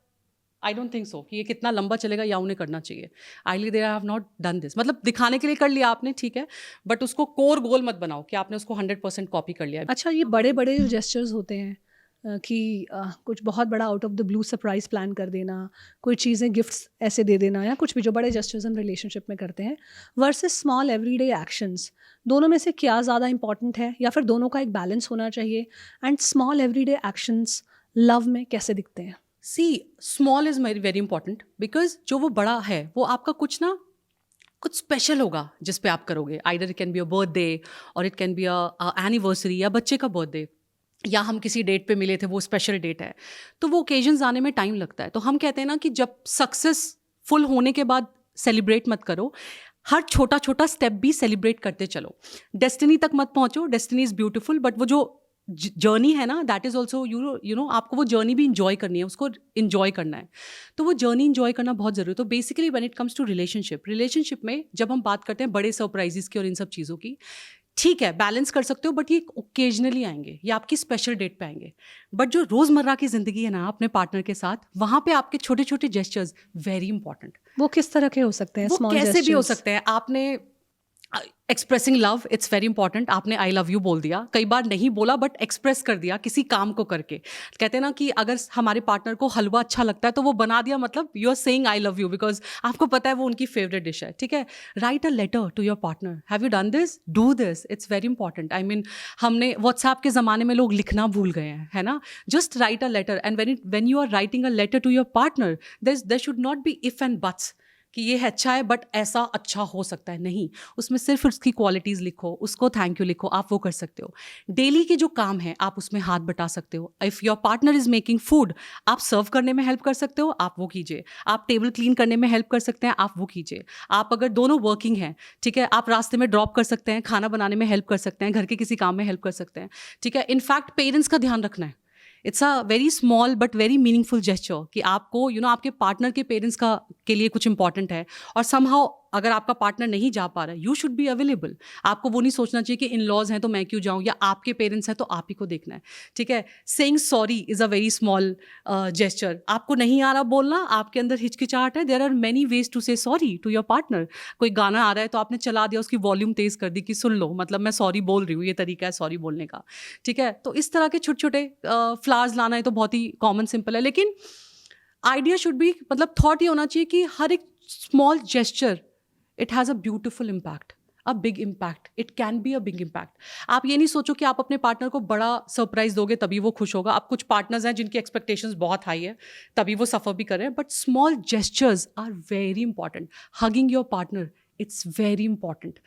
I don't think so कि ये कितना लंबा चलेगा या उन्हें करना चाहिए। आईली they have not done this, मतलब दिखाने के लिए कर लिया आपने, ठीक है, बट उसको कोर गोल मत बनाओ कि आपने उसको 100% कॉपी कर लिया। अच्छा, ये बड़े बड़े जो जेस्चर्स होते हैं कि कुछ बहुत बड़ा out of the blue surprise plan कर देना, कोई चीज़ें गिफ्ट्स ऐसे दे देना, या कुछ भी जो बड़े जेस्चर्स हम रिलेशनशिप में करते हैं, वर्सेस स्मॉल एवरीडे एक्शंस, दोनों में से क्या ज़्यादा इंपॉर्टेंट है, या फिर दोनों का एक बैलेंस होना चाहिए? And small everyday actions love में कैसे दिखते हैं? See small is very important, because जो वो बड़ा है वो आपका कुछ स्पेशल होगा जिस पे आप करोगे। Either it can be a birthday और it can be a anniversary, या बच्चे का बर्थडे, या हम किसी डेट पे मिले थे, वो स्पेशल डेट है। तो वो ओकेजन्स आने में टाइम लगता है। तो हम कहते हैं ना कि जब सक्सेसफुल होने के बाद सेलिब्रेट मत करो, हर छोटा छोटा स्टेप भी सेलिब्रेट करते चलो। डेस्टिनी तक मत पहुंचो, डेस्टिनी इज़ ब्यूटिफुल, बट वो जो जर्नी है ना, that is also you know आपको वो जर्नी भी इंजॉय करनी है, उसको इंजॉय करना है। तो वो जर्नी इंजॉय करना बहुत ज़रूरी है। तो basically when it comes to relationship में जब हम बात करते हैं बड़े सरप्राइजेस की और इन सब चीज़ों की, ठीक है बैलेंस कर सकते हो, बट ये ओकेजनली आएंगे या आपकी स्पेशल डेट पे आएंगे। बट जो रोज़मर्रा की ज़िंदगी है ना अपने पार्टनर के साथ, वहाँ पे आपके छोटे छोटे जेस्चर्स वेरी इंपॉर्टेंट। वो किस तरह के हो सकते हैं? वो स्मॉल कैसे भी हो जेस्चर्स सकते हैं। आपने expressing love, it's very important. आपने आई लव यू बोल दिया, कई बार नहीं बोला बट एक्सप्रेस कर दिया किसी काम को करके। कहते हैं ना कि अगर हमारे पार्टनर को हलवा अच्छा लगता है तो वो बना दिया, मतलब you are saying I love you because आपको पता है वो उनकी फेवरेट डिश है, ठीक है। Write a letter to your partner, have you done this, do this, it's very important. I mean हमने व्हाट्सएप के ज़माने में लोग लिखना भूल गए हैं, है ना। Just write a letter, and when you are writing a letter to your partner, there should not be if and buts कि ये अच्छा है बट ऐसा अच्छा हो सकता है, नहीं। उसमें सिर्फ उसकी क्वालिटीज़ लिखो, उसको थैंक यू लिखो, आप वो कर सकते हो। डेली के जो काम है आप उसमें हाथ बटा सकते हो। If your partner is making food, आप सर्व करने में हेल्प कर सकते हो, आप वो कीजिए। आप टेबल क्लीन करने में हेल्प कर सकते हैं, आप वो कीजिए। आप अगर दोनों वर्किंग हैं, ठीक है, आप रास्ते में ड्रॉप कर सकते हैं, खाना बनाने में हेल्प कर सकते हैं, घर के किसी काम में हेल्प कर सकते हैं, ठीक है। इनफैक्ट पेरेंट्स का ध्यान रखना है। It's a very small but very meaningful gesture कि आपको आपके पार्टनर के पेरेंट्स के लिए कुछ इंपॉर्टेंट है, और समहाउ अगर आपका पार्टनर नहीं जा पा रहा है, यू शुड बी अवेलेबल। आपको वो नहीं सोचना चाहिए कि इन लॉज हैं तो मैं क्यों जाऊँ, या आपके पेरेंट्स हैं तो आप ही को देखना है, ठीक है। Saying sorry is a very small gesture. आपको नहीं आ रहा बोलना, आपके अंदर हिचकिचाहट है, there are many ways to say sorry to your partner. कोई गाना आ रहा है तो आपने चला दिया, उसकी वॉल्यूम तेज़ कर दी कि सुन लो, मतलब मैं सॉरी बोल रही हूँ, ये तरीका है सॉरी बोलने का, ठीक है। तो इस तरह के छोटे छोटे फ्लावर्स लाना है तो बहुत ही कॉमन सिंपल है, लेकिन आइडिया शुड बी, मतलब थॉट ये होना चाहिए कि हर एक small gesture it has a beautiful impact, a big impact, it can be a big impact. आप ये नहीं सोचो कि आप अपने पार्टनर को बड़ा सरप्राइज दोगे तभी वो खुश होगा। आप कुछ पार्टनर्स हैं जिनकी एक्सपेक्टेशंस बहुत हाई है, तभी वो सफ़र भी कर रहे हैं, but small gestures are very important. Hugging your partner, it's very important,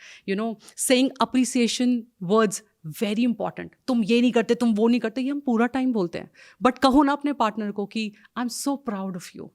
saying appreciation words, very important. तुम ये नहीं करते, तुम वो नहीं करते, ये हम पूरा टाइम बोलते हैं, बट कहो ना अपने पार्टनर को कि I am so proud of you,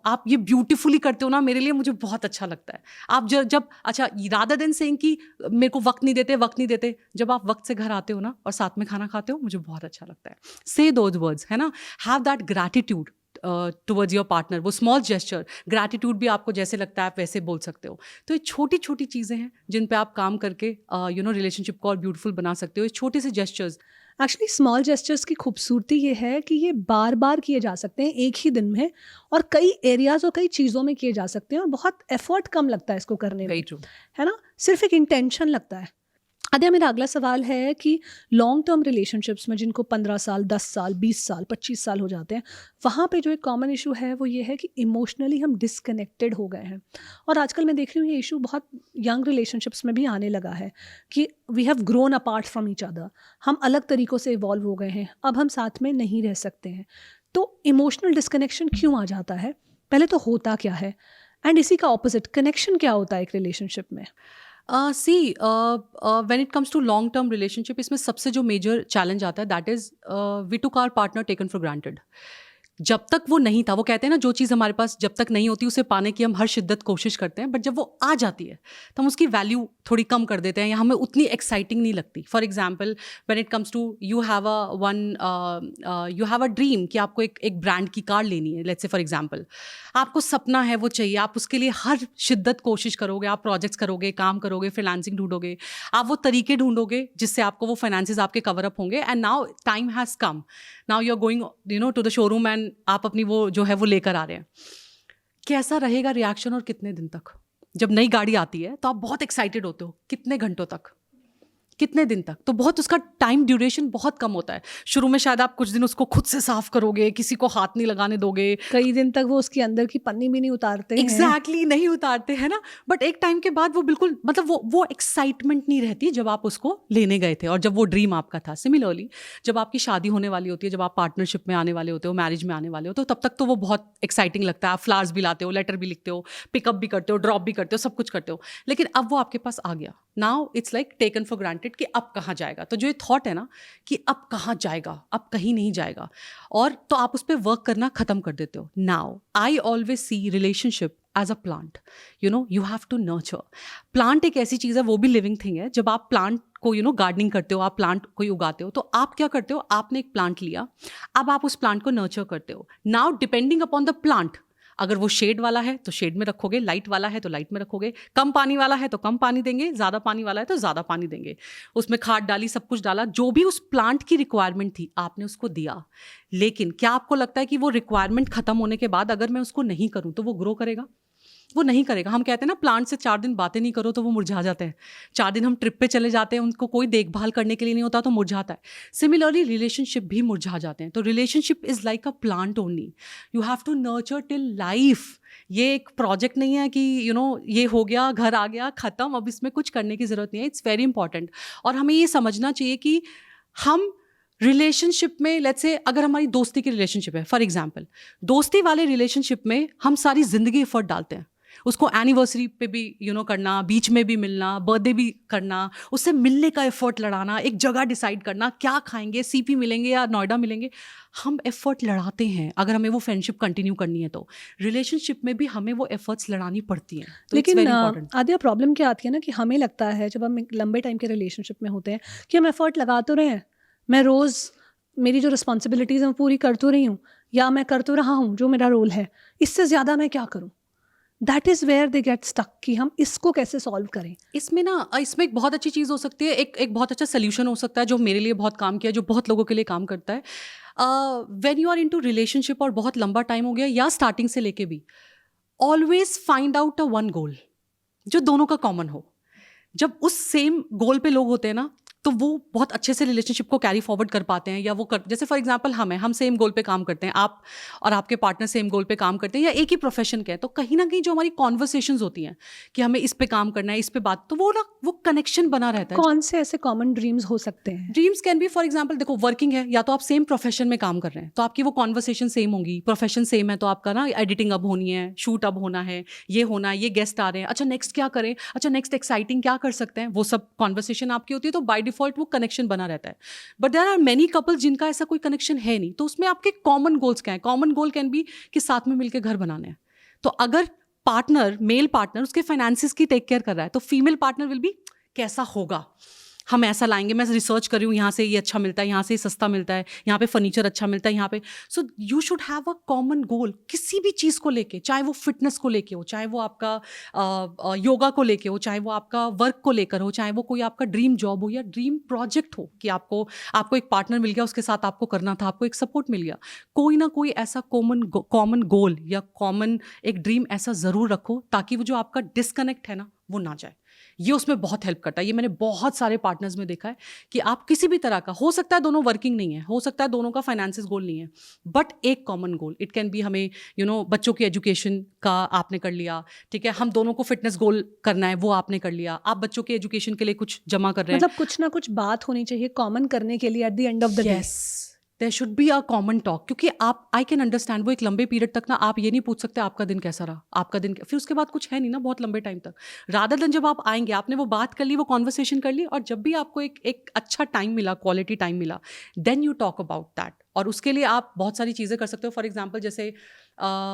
आप ये ब्यूटीफुली करते हो ना, मेरे लिए मुझे बहुत अच्छा लगता है। आप जब अच्छा, रादर देन सेइंग कि मेरे को वक्त नहीं देते, जब आप वक्त से घर आते हो ना और साथ में खाना खाते हो, मुझे बहुत अच्छा लगता है। से दोज वर्ड्स, है ना। Have that gratitude towards your partner. वो स्मॉल जेस्चर, ग्रैटिट्यूड भी आपको जैसे लगता है आप वैसे बोल सकते हो। तो ये छोटी छोटी चीज़ें हैं जिन पे आप काम करके रिलेशनशिप को और ब्यूटीफुल बना सकते हो। ये छोटे से जेस्चर्स। एक्चुअली स्मॉल जेस्चर्स की खूबसूरती ये है कि ये बार बार किए जा सकते हैं एक ही दिन में, और कई एरियाज और कई चीज़ों में किए जा सकते हैं, और बहुत एफर्ट कम लगता है इसको करने में, वेरी ट्रू, है ना। सिर्फ एक इंटेंशन लगता है। आद्या, मेरा अगला सवाल है कि लॉन्ग टर्म रिलेशनशिप्स में जिनको 15 साल, 10 साल, 20 साल, 25 साल हो जाते हैं, वहाँ पे जो एक कॉमन इशू है वो ये है कि इमोशनली हम डिसकनेक्टेड हो गए हैं। और आजकल मैं देख रही हूँ ये इशू बहुत यंग रिलेशनशिप्स में भी आने लगा है कि we have grown apart from each other. हम अलग तरीक़ों से इवॉल्व हो गए हैं, अब हम साथ में नहीं रह सकते हैं। तो इमोशनल डिसकनेक्शन क्यों आ जाता है? पहले तो होता क्या है? एंड इसी का ऑपोजिट कनेक्शन क्या होता है एक रिलेशनशिप में? See when it comes to long term relationship, इसमें सबसे जो मेजर चैलेंज आता है that is we took our partner taken for granted. जब तक वो नहीं था, वो कहते हैं ना, जो चीज़ हमारे पास जब तक नहीं होती उसे पाने की हम हर शिद्दत कोशिश करते हैं, बट जब वो आ जाती है तो हम उसकी वैल्यू थोड़ी कम कर देते हैं या हमें उतनी एक्साइटिंग नहीं लगती। For example, when it comes to you have a dream कि आपको एक ब्रांड की कार लेनी है, लेट्स से फॉर एग्जाम्पल, आपको सपना है वो चाहिए, आप उसके लिए हर शिद्दत कोशिश करोगे, आप प्रोजेक्ट्स करोगे, काम करोगे, फ्रीलांसिंग ढूंढोगे, आप वो तरीके ढूंढोगे जिससे आपको वो फाइनेंसेस आपके कवर अप होंगे, and now time has come, now you are going to the showroom एंड आप अपनी वो जो है वो लेकर आ रहे हैं। कैसा रहेगा रिएक्शन और कितने दिन तक? जब नई गाड़ी आती है तो आप बहुत एक्साइटेड होते हो, कितने घंटों तक, कितने दिन तक? तो बहुत उसका टाइम ड्यूरेशन बहुत कम होता है। शुरू में शायद आप कुछ दिन उसको खुद से साफ करोगे, किसी को हाथ नहीं लगाने दोगे, कई दिन तक वो उसकी अंदर की पन्नी भी नहीं उतारते हैं। एग्जैक्टली नहीं उतारते हैं ना, बट एक टाइम के बाद वो बिल्कुल, मतलब वो एक्साइटमेंट नहीं रहती जब आप उसको लेने गए थे और जब वो ड्रीम आपका था। सिमिलरली जब आपकी शादी होने वाली होती है, जब आप पार्टनरशिप में आने वाले होते हो, मैरिज में आने वाले हो, तो तब तक तो वो बहुत एक्साइटिंग लगता है। आप फ्लावर्स भी लाते हो, लेटर भी लिखते हो, पिकअप भी करते हो, ड्रॉप भी करते हो, सब कुछ करते हो, लेकिन अब वो आपके पास आ गया। Now it's like taken for granted कि अब कहाँ जाएगा। तो जो ये थॉट है ना कि अब कहाँ जाएगा, अब कहीं नहीं जाएगा, और तो आप उस पर वर्क करना खत्म कर देते हो। Now I always see relationship as a plant, you have to nurture. Plant एक ऐसी चीज़ है, वो भी लिविंग थिंग है। जब आप प्लांट को गार्डनिंग करते हो, आप प्लांट को उगाते हो, तो आप क्या करते हो, आपने एक प्लांट लिया, अब आप उस प्लांट को नर्चर करते हो। Now depending upon the plant, अगर वो शेड वाला है तो शेड में रखोगे, लाइट वाला है तो लाइट में रखोगे, कम पानी वाला है तो कम पानी देंगे, ज़्यादा पानी वाला है तो ज़्यादा पानी देंगे। उसमें खाद डाली, सब कुछ डाला, जो भी उस प्लांट की रिक्वायरमेंट थी आपने उसको दिया। लेकिन क्या आपको लगता है कि वो रिक्वायरमेंट खत्म होने के बाद अगर मैं उसको नहीं करूँ तो वो ग्रो करेगा? वो नहीं करेगा। हम कहते हैं ना, प्लांट से 4 दिन बातें नहीं करो तो वो मुरझा जाते हैं। 4 दिन हम ट्रिप पे चले जाते हैं, उनको कोई देखभाल करने के लिए नहीं होता तो मुरझाता है। सिमिलरली रिलेशनशिप भी मुरझा जाते हैं। तो relationship is like a plant only, you have to nurture till life. ये एक प्रोजेक्ट नहीं है कि ये हो गया, घर आ गया, ख़त्म, अब इसमें कुछ करने की ज़रूरत नहीं है। It's very important. और हमें ये समझना चाहिए कि हम रिलेशनशिप में, लेट्स से अगर हमारी दोस्ती की रिलेशनशिप है, फॉर एग्जाम्पल, दोस्ती वाले रिलेशनशिप में हम सारी ज़िंदगी एफर्ट डालते हैं, उसको एनिवर्सरी पे भी करना, बीच में भी मिलना, बर्थडे भी करना, उससे मिलने का एफर्ट लड़ाना, एक जगह डिसाइड करना, क्या खाएंगे, सीपी मिलेंगे या नोएडा मिलेंगे, हम एफर्ट लड़ाते हैं अगर हमें वो फ्रेंडशिप कंटिन्यू करनी है। तो रिलेशनशिप में भी हमें वो एफर्ट्स लड़ानी पड़ती हैं। तो लेकिन आद्या, प्रॉब्लम क्या आती है ना कि हमें लगता है जब हम एक लंबे टाइम के रिलेशनशिप में होते हैं कि हम एफर्ट लगा तो रहे हैं, मैं रोज़ मेरी जो रिस्पॉन्सिबिलिटीज़ हैं वो पूरी कर तो रही हूँ, या मैं कर तो रहा हूँ जो मेरा रोल है, इससे ज़्यादा मैं क्या करूँ? That is where they get stuck कि हम इसको कैसे सॉल्व करें। इसमें एक बहुत अच्छी चीज़ हो सकती है, एक बहुत अच्छा सोल्यूशन हो सकता है जो मेरे लिए बहुत काम किया, जो बहुत लोगों के लिए काम करता है। When you are into relationship और बहुत लंबा टाइम हो गया या स्टार्टिंग से लेके भी, always find out a one goal जो दोनों का कॉमन हो। जब उस सेम गोल पे लोग होते हैं ना, तो वो बहुत अच्छे से रिलेशनशिप को कैरी फॉरवर्ड कर पाते हैं, या जैसे फॉर एग्जांपल हम सेम गोल पे काम करते हैं, आप और आपके पार्टनर सेम गोल पे काम करते हैं, या एक ही प्रोफेशन के हैं, तो कहीं ना कहीं जो हमारी कॉन्वर्सेशंस होती हैं कि हमें इस पे काम करना है, इस पे बात, तो वो कनेक्शन बना रहता है। कौन से ऐसे कॉमन ड्रीम्स हो सकते हैं? Dreams can be, for example, देखो, वर्किंग है, या तो आप सेम प्रोफेशन में काम कर रहे हैं तो आपकी वो कॉन्वर्सेशन सेम होंगी। प्रोफेशन सेम है तो आपका ना एडिटिंग अब होनी है, शूट अब होना है, ये होना है, ये गेस्ट आ रहे हैं, अच्छा नेक्स्ट क्या करें, अच्छा नेक्स्ट एक्साइटिंग क्या कर सकते हैं, वो सब कॉन्वर्सेशन आपकी होती है। तो बाय डिफॉल्ट वो कनेक्शन बना रहता है। But there are many couples जिनका ऐसा कोई कनेक्शन है नहीं, तो उसमें आपके कॉमन गोल्स क्या है? कॉमन गोल कैन बी कि साथ में मिलकर घर बनाना है। तो अगर मेल पार्टनर उसके फाइनेंसिस की टेक केयर कर रहा है, तो फीमेल पार्टनर विल बी, कैसा होगा, हम ऐसा लाएंगे, मैं रिसर्च कर रही हूँ, यहाँ से ये अच्छा मिलता है, यहाँ से ये सस्ता मिलता है, यहाँ पे फर्नीचर अच्छा मिलता है, यहाँ पे। So you should have a common goal किसी भी चीज़ को लेके, चाहे वो फिटनेस को लेके हो, चाहे वो आपका योगा को लेके हो, चाहे वो आपका वर्क को लेकर हो, चाहे वो कोई आपका ड्रीम जॉब हो या ड्रीम प्रोजेक्ट हो कि आपको एक पार्टनर मिल गया, उसके साथ आपको करना था, आपको एक सपोर्ट मिल गया। कोई ना कोई ऐसा कॉमन गोल या कॉमन एक ड्रीम ऐसा ज़रूर रखो, ताकि वो जो आपका डिस्कनेक्ट है ना, वो ना जाए। ये उसमें बहुत हेल्प करता है। ये मैंने बहुत सारे पार्टनर्स में देखा है कि आप किसी भी तरह का, हो सकता है दोनों वर्किंग नहीं है, हो सकता है दोनों का फाइनेंसिस गोल नहीं है, बट एक common goal, it can B हमें बच्चों की एजुकेशन का आपने कर लिया, ठीक है, हम दोनों को फिटनेस गोल करना है, वो आपने कर लिया, आप बच्चों के एजुकेशन के लिए कुछ जमा कर रहे हैं। मतलब कुछ ना कुछ बात होनी चाहिए कॉमन करने के लिए at the end of the day. Yes, there should be a common talk, क्योंकि आप, आई कैन अंडरस्टैंड, वो एक लंबे पीरियड तक ना आप ये नहीं पूछ सकते आपका दिन कैसा रहा, आपका दिन, फिर उसके बाद कुछ है नहीं ना बहुत लंबे टाइम तक। रादर देन जब आप आएंगे, आपने वो बात कर ली, वो कॉन्वर्सेशन कर ली, और जब भी आपको एक अच्छा टाइम मिला, क्वालिटी टाइम मिला, then you talk about that. और उसके लिए आप बहुत सारी चीज़ें कर सकते हो। फॉर एग्जाम्पल जैसे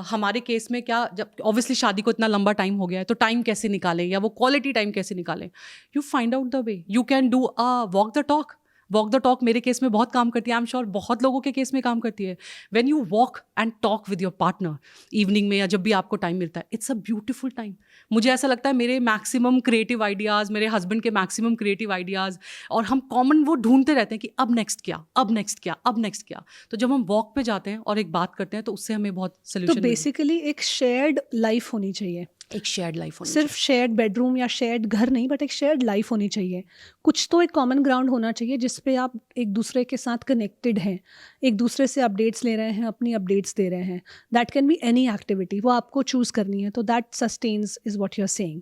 हमारे केस में क्या, जब ऑब्वियसली शादी को इतना लंबा टाइम हो गया है, तो टाइम कैसे निकालें, या वो क्वालिटी टाइम कैसे निकालें, you find out the way, you can do a walk the talk. Walk the talk मेरे केस में बहुत काम करती है, आई एम श्योर बहुत लोगों के केस में काम करती है। When you walk and talk with your partner evening में, या जब भी आपको टाइम मिलता है, इट्स अ ब्यूटीफुल टाइम। मुझे ऐसा लगता है मेरे मैक्सिमम क्रिएटिव आइडियाज़, मेरे हस्बैंड के मैक्सिमम क्रिएटिव आइडियाज़, और हम कॉमन वो ढूंढते रहते हैं कि अब नेक्स्ट क्या, अब नेक्स्ट क्या, अब नेक्स्ट क्या। तो जब हम वॉक पे जाते हैं और एक बात करते हैं, तो उससे हमें बहुत तो सोल्यूशन, बेसिकली एक शेयर्ड लाइफ होनी चाहिए, एक शेयर्ड लाइफ होनी सिर्फ शेयर्ड बेडरूम या शेयर्ड घर नहीं, बट एक शेयर्ड लाइफ होनी चाहिए। कुछ तो एक कॉमन ग्राउंड होना चाहिए जिस पे आप एक दूसरे के साथ कनेक्टेड हैं, एक दूसरे से अपडेट्स ले रहे हैं, अपनी अपडेट्स दे रहे हैं। That can be any activity, वो आपको चूज़ करनी है, तो that sustains is what you are saying.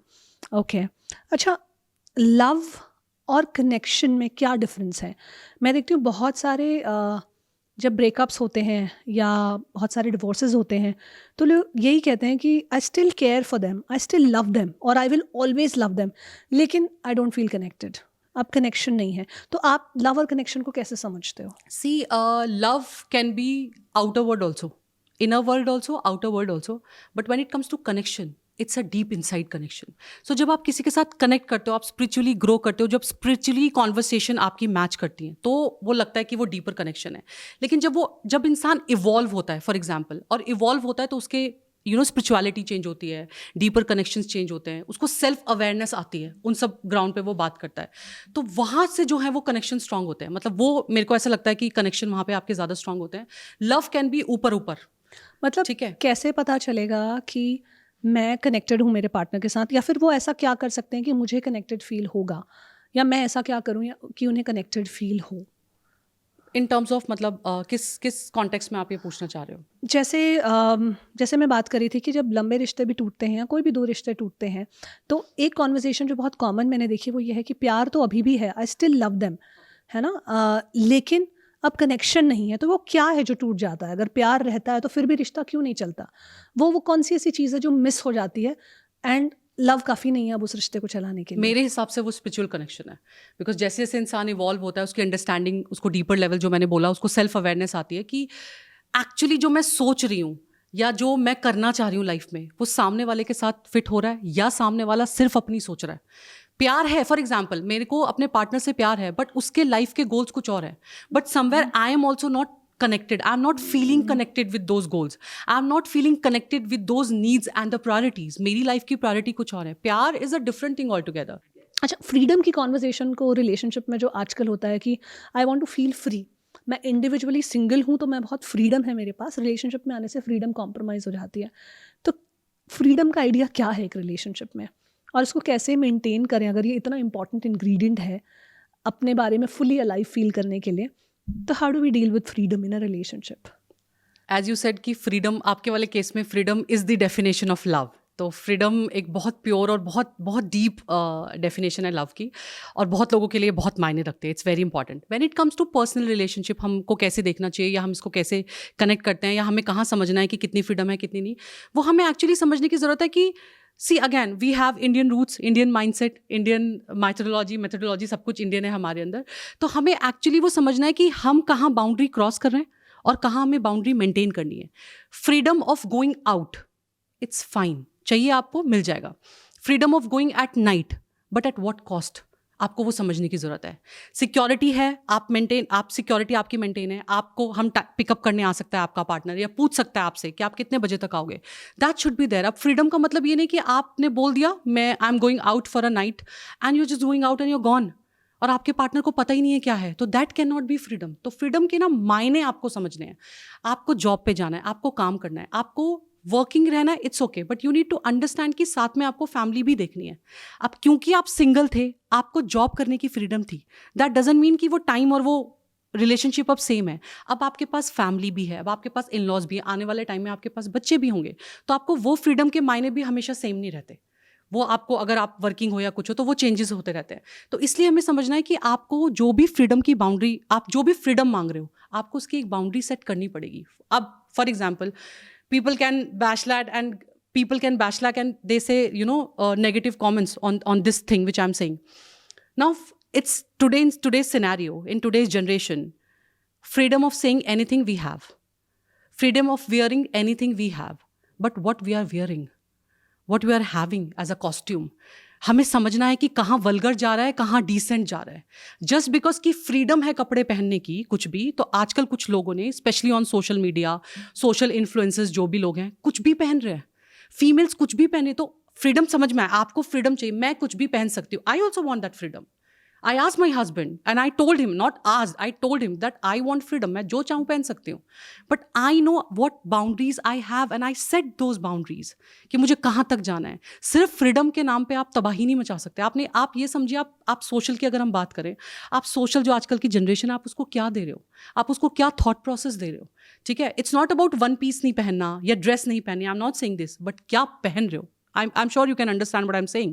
Okay, अच्छा, लव और कनेक्शन में क्या डिफरेंस है? मैं देखती हूँ बहुत सारे जब ब्रेकअप्स होते हैं या बहुत सारे डिवोर्सेस होते हैं, तो लोग यही कहते हैं कि I still care for them, I still love them, और I will always love them, लेकिन आई डोंट फील कनेक्टेड। अब कनेक्शन नहीं है, तो आप लव और कनेक्शन को कैसे समझते हो? See, love can be outer world also, inner world also, outer world also. But when it comes to connection, it's a deep inside connection. So जब आप किसी के साथ कनेक्ट करते हो, आप स्पिरिचुअली ग्रो करते हो, जब स्पिरिचुअली कॉन्वर्सेशन आपकी मैच करती है, तो वो लगता है कि वो डीपर कनेक्शन है। लेकिन जब इंसान इवॉल्व होता है, फॉर एग्जाम्पल, और इवॉल्व होता है, तो उसके स्पिरिचुअलिटी चेंज होती है, डीपर कनेक्शंस चेंज होते हैं, उसको सेल्फ अवेयरनेस आती है, उन सब ग्राउंड पे वो बात करता है, तो वहाँ से जो है वो कनेक्शन स्ट्रांग होते हैं। मतलब वो मेरे को ऐसा लगता है कि कनेक्शन वहाँ पे आपके ज़्यादा स्ट्रांग होते हैं। लव कैन बी ऊपर ऊपर, मतलब ठीक है, कैसे पता चलेगा कि मैं कनेक्टेड हूँ मेरे पार्टनर के साथ, या फिर वो ऐसा क्या कर सकते हैं कि मुझे कनेक्टेड फील होगा, या मैं ऐसा क्या करूँ या कि उन्हें कनेक्टेड फील हो? इन टर्म्स ऑफ, मतलब किस कॉन्टेक्स्ट में आप ये पूछना चाह रहे हो? जैसे मैं बात कर रही थी कि जब लंबे रिश्ते भी टूटते हैं या कोई भी दो रिश्ते टूटते हैं, तो एक कॉन्वर्जेसन जो बहुत कॉमन मैंने देखी वो ये है कि प्यार तो अभी भी है, आई स्टिल लव देम, है ना, लेकिन अब कनेक्शन नहीं है। तो वो क्या है जो टूट जाता है? अगर प्यार रहता है तो फिर भी रिश्ता क्यों नहीं चलता? वो कौन सी ऐसी चीज़ है जो मिस हो जाती है, एंड लव काफ़ी नहीं है अब उस रिश्ते को चलाने के लिए? मेरे हिसाब से वो स्पिरिचुअल कनेक्शन है, बिकॉज जैसे जैसे इंसान इवॉल्व होता है, उसकी अंडरस्टैंडिंग, उसको डीपर लेवल, जो मैंने बोला, उसको सेल्फ अवेयरनेस आती है कि एक्चुअली जो मैं सोच रही हूँ या जो मैं करना चाह रही हूँ लाइफ में, वो सामने वाले के साथ फिट हो रहा है, या सामने वाला सिर्फ अपनी सोच रहा है। प्यार है, फॉर एग्जाम्पल मेरे को अपने पार्टनर से प्यार है, बट उसके लाइफ के गोल्स कुछ और है, but somewhere I am also not connected, I'm not feeling connected with those goals, I'm not feeling connected with those needs and the priorities. मेरी लाइफ की प्रायोरिटी कुछ और है। प्यार is a different thing altogether. अच्छा, फ्रीडम की कॉन्वर्जेसन को रिलेशनशिप में जो आजकल होता है कि I want to feel free, मैं इंडिविजुअली सिंगल हूँ तो मैं बहुत फ्रीडम है मेरे पास, रिलेशनशिप में आने से फ्रीडम कॉम्प्रोमाइज़ हो जाती है। तो फ्रीडम का आइडिया क्या है एक रिलेशनशिप में, और इसको कैसे मेंटेन करें अगर ये इतना इंपॉर्टेंट इंग्रेडिएंट है अपने बारे में फुली अलाइव फील करने के लिए? तो how do we deal with freedom in a relationship? As you said कि फ्रीडम, आपके वाले केस में freedom is the definition of love. तो फ्रीडम एक बहुत प्योर और बहुत बहुत डीप डेफिनेशन है लव की, और बहुत लोगों के लिए बहुत मायने रखते हैं। It's very important when it comes to personal relationship, हमको कैसे देखना चाहिए, या हम इसको कैसे कनेक्ट करते हैं, या हमें कहाँ समझना है कि कितनी फ्रीडम है कितनी नहीं, वो हमें एक्चुअली समझने की ज़रूरत है कि see again we have Indian roots, Indian mindset, Indian methodology, सब कुछ इंडियन है हमारे अंदर। तो हमें एक्चुअली वो समझना है कि हम कहाँ बाउंड्री क्रॉस कर रहे हैं और कहाँ हमें बाउंड्री मेंटेन करनी है। Freedom of going out, it's fine, चाहिए आपको, मिल जाएगा। Freedom of going at night, but at what cost, आपको वो समझने की ज़रूरत है। सिक्योरिटी है, आप सिक्योरिटी आपकी मेंटेन है, आपको हम पिकअप करने आ सकता है आपका पार्टनर, या पूछ सकता है आपसे कि आप कितने बजे तक आओगे, दैट शुड बी देयर। अब फ्रीडम का मतलब ये नहीं कि आपने बोल दिया मैं I am going out for a night and you just going out and you gone, और आपके पार्टनर को पता ही नहीं है क्या है, तो that can not be freedom. तो फ्रीडम के ना मायने आपको समझने हैं। आपको जॉब पे जाना है, आपको काम करना है, आपको वर्किंग रहना it's okay, but you need to understand कि साथ में आपको फैमिली भी देखनी है. अब क्योंकि आप सिंगल थे, आपको जॉब करने की फ्रीडम थी, दैट डजंट मीन कि वो टाइम और वो रिलेशनशिप अब सेम है. अब आपके पास फैमिली भी है, अब आपके पास इन लॉज भी है, आने वाले टाइम में आपके पास बच्चे भी होंगे, तो आपको वो फ्रीडम के मायने भी हमेशा सेम नहीं रहते. वो आपको, अगर आप वर्किंग हो या कुछ हो, तो वो चेंजेस होते रहते हैं. तो इसलिए हमें समझना है कि आपको जो भी फ्रीडम की बाउंड्री, आप जो भी फ्रीडम मांग रहे हो, आपको उसकी एक बाउंड्री सेट करनी पड़ेगी. अब for example, people can bashlad and people can bashlack and they say, negative comments on this thing which I'm saying. Now it's today, in today's scenario, in today's generation, freedom of saying anything we have, freedom of wearing anything we have, but what we are wearing, what we are having as a costume, हमें समझना है कि कहाँ वल्गर जा रहा है, कहाँ डिसेंट जा रहा है. जस्ट बिकॉज की फ्रीडम है कपड़े पहनने की कुछ भी, तो आजकल कुछ लोगों ने, specially on social media, social influencers जो भी लोग हैं, कुछ भी पहन रहे हैं. फीमेल्स कुछ भी पहने, तो फ्रीडम समझ में आए. आपको फ्रीडम चाहिए, मैं कुछ भी पहन सकती हूँ. I also want that freedom. I asked my husband and I told him, not asked, I told him that I want freedom. मैं जो चाहूँ पहन सकती हूँ. But I know what boundaries I have and I set those boundaries कि मुझे कहाँ तक जाना है. सिर्फ फ्रीडम के नाम पे आप तबाही नहीं मचा सकते. आप ये समझिए, आप सोशल की अगर हम बात करें, आप सोशल जो आजकल की जनरेशन है, आप उसको क्या दे रहे हो, आप उसको क्या थॉट प्रोसेस दे रहे हो. ठीक है, it's not about one piece नहीं पहनना या ड्रेस नहीं पहननी. I am not saying this, but क्या पहन रहे हो. I'm sure you can understand what I'm saying.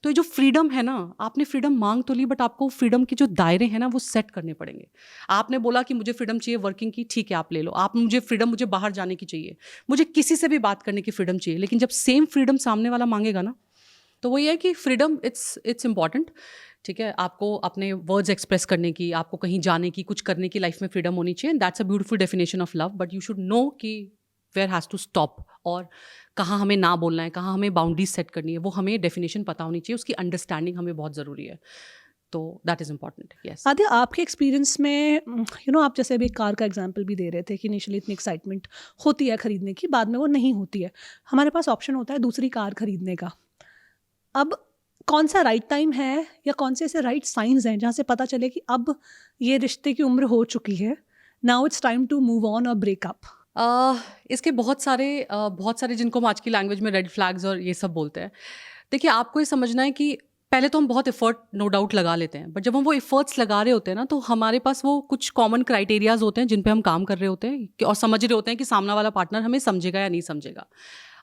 तो ये जो फ्रीडम है ना, आपने फ्रीडम मांग तो ली, बट आपको फ्रीडम के जो दायरे हैं ना, वो सेट करने पड़ेंगे. आपने बोला कि मुझे फ्रीडम चाहिए वर्किंग की, ठीक है आप ले लो. आप मुझे फ्रीडम, मुझे बाहर जाने की चाहिए, मुझे किसी से भी बात करने की फ्रीडम चाहिए. लेकिन जब सेम फ्रीडम सामने वाला मांगेगा ना, तो वो ये है कि फ्रीडम इट्स इम्पॉर्टेंट. ठीक है, आपको अपने वर्ड्स एक्सप्रेस करने की, आपको कहीं जाने की, कुछ करने की लाइफ में फ्रीडम होनी चाहिए. That's a beautiful definition of love, but you should know कि वेयर हैज़ टू स्टॉप, और कहाँ हमें ना बोलना है, कहाँ हमें बाउंड्रीज सेट करनी है, वो हमें डेफिनेशन पता होनी चाहिए. उसकी अंडरस्टैंडिंग हमें बहुत ज़रूरी है. तो that is important. Yes Aditya, आपके एक्सपीरियंस में आप जैसे अभी कार का एग्जांपल भी दे रहे थे कि इनिशियली इतनी एक्साइटमेंट होती है खरीदने की, बाद में वो नहीं होती है. हमारे पास ऑप्शन होता है दूसरी कार खरीदने का. अब कौन सा राइट टाइम है या कौन से ऐसे राइट साइंस हैं जहाँ से पता चले कि अब ये रिश्ते की उम्र हो चुकी है, now it's time to move on और ब्रेकअप? इसके बहुत सारे जिनको हम आज की लैंग्वेज में रेड फ्लैग्स और ये सब बोलते हैं. देखिए, आपको ये समझना है कि पहले तो हम बहुत एफर्ट नो डाउट लगा लेते हैं, बट जब हम वो एफर्ट्स लगा रहे होते हैं ना, तो हमारे पास वो कुछ कॉमन क्राइटेरियाज होते हैं जिन पे हम काम कर रहे होते हैं और समझ रहे होते हैं कि सामना वाला पार्टनर हमें समझेगा या नहीं समझेगा.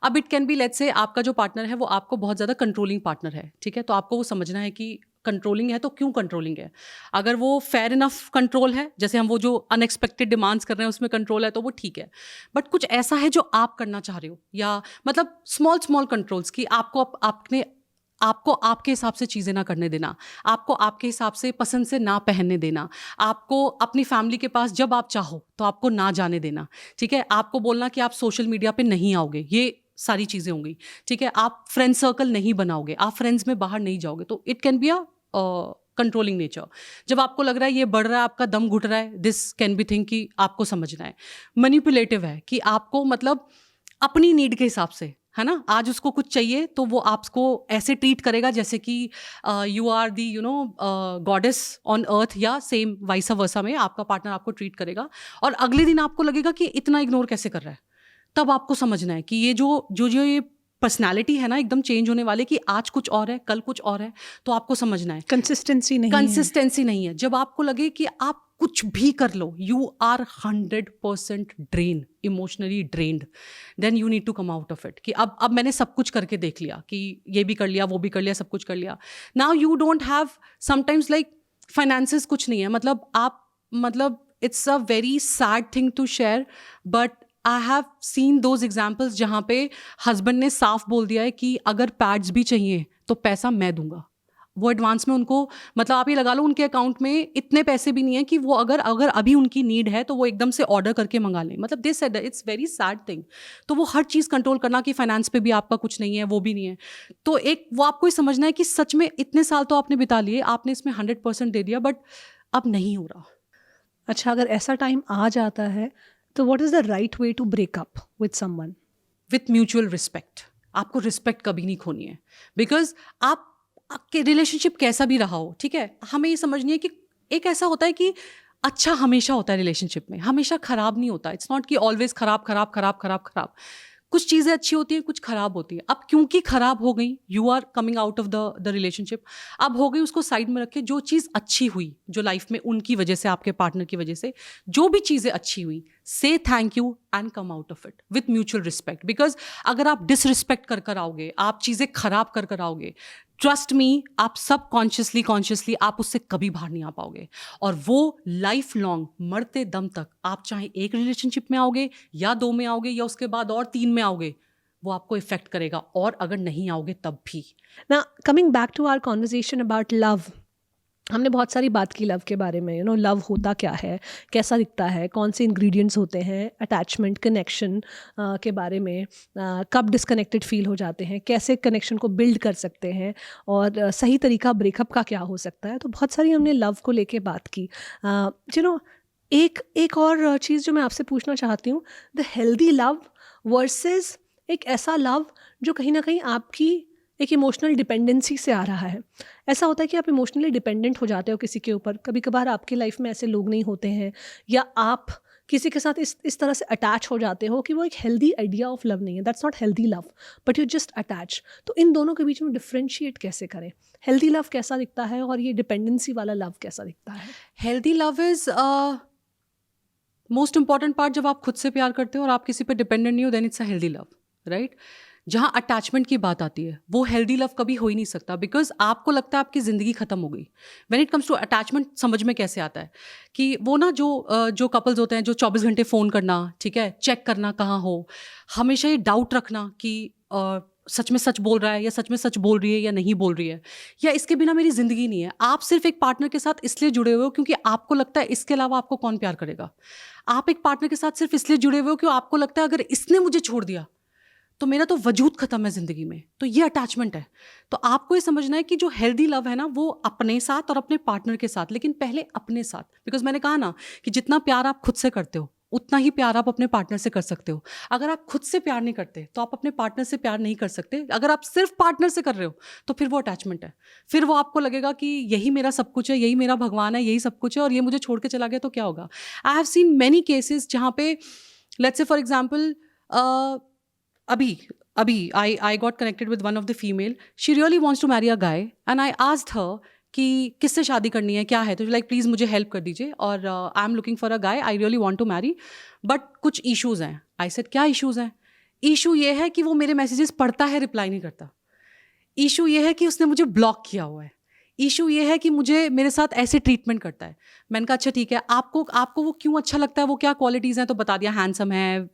अब it can B, let's say आपका जो पार्टनर है वो आपको बहुत ज़्यादा कंट्रोलिंग पार्टनर है. ठीक है, तो आपको वो समझना है कि कंट्रोलिंग है तो क्यों कंट्रोलिंग है. अगर वो फेयर इनफ कंट्रोल है, जैसे हम वो जो अनएक्सपेक्टेड डिमांड्स कर रहे हैं उसमें कंट्रोल है, तो वो ठीक है. बट कुछ ऐसा है जो आप करना चाह रहे हो, या मतलब स्मॉल कंट्रोल्स की आपको आपके हिसाब से चीज़ें ना करने देना, आपको आपके हिसाब से पसंद से ना पहनने देना, आपको अपनी फैमिली के पास जब आप चाहो तो आपको ना जाने देना. ठीक है, आपको बोलना कि आप सोशल मीडिया पे नहीं आओगे, ये सारी चीज़ें होंगी. ठीक है, आप फ्रेंड सर्कल नहीं बनाओगे, आप फ्रेंड्स में बाहर नहीं जाओगे. तो it can be a controlling nature. जब आपको लग रहा है ये बढ़ रहा है, आपका दम घुट रहा है, दिस कैन बी थिंग कि आपको समझना है. मैनिपुलेटिव है कि आपको मतलब अपनी नीड के हिसाब से, है ना, आज उसको कुछ चाहिए तो वो आपको ऐसे ट्रीट करेगा जैसे कि you are the goddess on earth, या सेम वाइसा वर्सा में आपका पार्टनर आपको ट्रीट करेगा. और अगले दिन आपको लगेगा कि इतना इग्नोर कैसे कर रहा है. तब आपको समझना है कि ये जो ये पर्सनैलिटी है ना, एकदम चेंज होने वाले, कि आज कुछ और है, कल कुछ और है. तो आपको समझना है कंसिस्टेंसी नहीं है. जब आपको लगे कि आप कुछ भी कर लो, you are 100% drain, emotionally drained, then you need to come out of it. कि अब मैंने सब कुछ करके देख लिया, कि ये भी कर लिया, वो भी कर लिया, सब कुछ कर लिया. Now you don't have sometimes like finances कुछ नहीं है. मतलब it's a very sad thing to share, but I have seen those examples जहाँ पे हस्बैंड ने साफ बोल दिया है कि अगर पैड्स भी चाहिए तो पैसा मैं दूंगा. वो एडवांस में उनको, मतलब आप ये लगा लो उनके अकाउंट में इतने पैसे भी नहीं है कि वो अगर अभी उनकी नीड है तो वो एकदम से ऑर्डर करके मंगा लें. मतलब this it's very sad thing. तो वो हर चीज़ कंट्रोल करना कि फाइनेंस पे भी आपका कुछ नहीं है, वो भी नहीं है. तो एक वो आपको ये समझना है कि सच में इतने साल तो आपने बिता लिए, आपने इसमें 100% दे दिया, बट अब नहीं हो रहा. अच्छा, अगर ऐसा टाइम आ जाता है तो what is the right way to break up with someone? With mutual respect. आपको रिस्पेक्ट कभी नहीं खोनी है, बिकॉज आपके रिलेशनशिप कैसा भी रहा हो, ठीक है, हमें ये समझनी है कि एक ऐसा होता है कि अच्छा हमेशा होता है रिलेशनशिप में, हमेशा खराब नहीं होता. इट्स नॉट कि ऑलवेज खराब. कुछ चीज़ें अच्छी होती हैं, कुछ खराब होती हैं। अब क्योंकि खराब हो गई, you are coming out of the relationship, अब हो गई, उसको साइड में रखे। जो चीज़ अच्छी हुई, जो लाइफ में उनकी वजह से, आपके पार्टनर की वजह से जो भी चीज़ें अच्छी हुई, से thank you and come out of it with mutual respect. Because अगर आप डिसरिस्पेक्ट कर कर आओगे, आप चीज़ें खराब कर कर आओगे, ट्रस्ट मी, आप सब कॉन्शियसली आप उससे कभी बाहर नहीं आ पाओगे। और वो लाइफ लॉन्ग, मरते दम तक, आप चाहे एक रिलेशनशिप में आओगे या 2 में आओगे या उसके बाद और 3 में आओगे, वो आपको इफेक्ट करेगा। और अगर नहीं आओगे तब भी। ना coming back to our conversation about love, हमने बहुत सारी बात की लव के बारे में। लव होता क्या है, कैसा दिखता है, कौन से इंग्रेडिएंट्स होते हैं, अटैचमेंट, कनेक्शन के बारे में, कब डिस्कनेक्टेड फील हो जाते हैं, कैसे कनेक्शन को बिल्ड कर सकते हैं, और सही तरीका ब्रेकअप का क्या हो सकता है। तो बहुत सारी हमने लव को लेके बात की। एक और चीज़ जो मैं आपसे पूछना चाहती हूँ, द हेल्दी लव वर्सेस एक ऐसा लव जो कहीं ना कहीं आपकी एक इमोशनल डिपेंडेंसी से आ रहा है। ऐसा होता है कि आप इमोशनली डिपेंडेंट हो जाते हो किसी के ऊपर। कभी कभार आपकी लाइफ में ऐसे लोग नहीं होते हैं, या आप किसी के साथ इस तरह से अटैच हो जाते हो कि वो एक हेल्दी आइडिया ऑफ लव नहीं है। That's not healthy love, but you just attach. तो इन दोनों के बीच में डिफ्रेंशिएट कैसे करें? हेल्दी लव कैसा दिखता है और ये डिपेंडेंसी वाला लव कैसा दिखता है? Healthy love is most important part. जब आप खुद से प्यार करते हो और आप किसी पे डिपेंडेंट नहीं हो, then it's a healthy love, right? जहाँ अटैचमेंट की बात आती है, वो हेल्दी लव कभी हो ही नहीं सकता, बिकॉज आपको लगता है आपकी ज़िंदगी ख़त्म हो गई। When it comes to attachment, समझ में कैसे आता है कि वो ना जो कपल्स होते हैं, जो 24 घंटे फ़ोन करना, ठीक है, चेक करना कहाँ हो, हमेशा ये डाउट रखना कि सच में सच बोल रहा है या सच में सच बोल रही है या नहीं बोल रही है, या इसके बिना मेरी ज़िंदगी नहीं है। आप सिर्फ एक पार्टनर के साथ इसलिए जुड़े हुए हो क्योंकि आपको लगता है इसके अलावा आपको कौन प्यार करेगा। आप एक पार्टनर के साथ सिर्फ इसलिए जुड़े हुए हो क्योंकि आपको लगता है अगर इसने मुझे छोड़ दिया तो मेरा तो वजूद खत्म है ज़िंदगी में। तो ये अटैचमेंट है। तो आपको ये समझना है कि जो हेल्दी लव है ना, वो अपने साथ और अपने पार्टनर के साथ, लेकिन पहले अपने साथ। बिकॉज मैंने कहा ना कि जितना प्यार आप खुद से करते हो, उतना ही प्यार आप अपने पार्टनर से कर सकते हो। अगर आप खुद से प्यार नहीं करते तो आप अपने पार्टनर से प्यार नहीं कर सकते। अगर आप सिर्फ पार्टनर से कर रहे हो तो फिर वो अटैचमेंट है। फिर वो आपको लगेगा कि यही मेरा सब कुछ है, यही मेरा भगवान है, यही सब कुछ है, और ये मुझे छोड़ के चला गया तो क्या होगा। आई हैव सीन मैनी केसेस जहाँ पे, लेट्स से फॉर एग्जाम्पल, अभी I got connected with one of the female. She really wants to marry a guy and I asked her कि किससे शादी करनी है, क्या है, तो लाइक प्लीज़ मुझे हेल्प कर दीजिए, और I am looking for a guy, I really want to marry, but कुछ इश्यूज़ हैं। आई सेड क्या इश्यूज़ हैं? इशू ये है कि वो मेरे मैसेजेस पढ़ता है, रिप्लाई नहीं करता। इशू ये है कि उसने मुझे ब्लॉक किया हुआ है। इशू ये है कि मुझे मेरे साथ ऐसे ट्रीटमेंट करता है। मैंने कहा अच्छा ठीक है, आपको वो क्यों अच्छा लगता है, वो क्या क्वालिटीज़ हैं, तो बता दिया। हैंडसम है,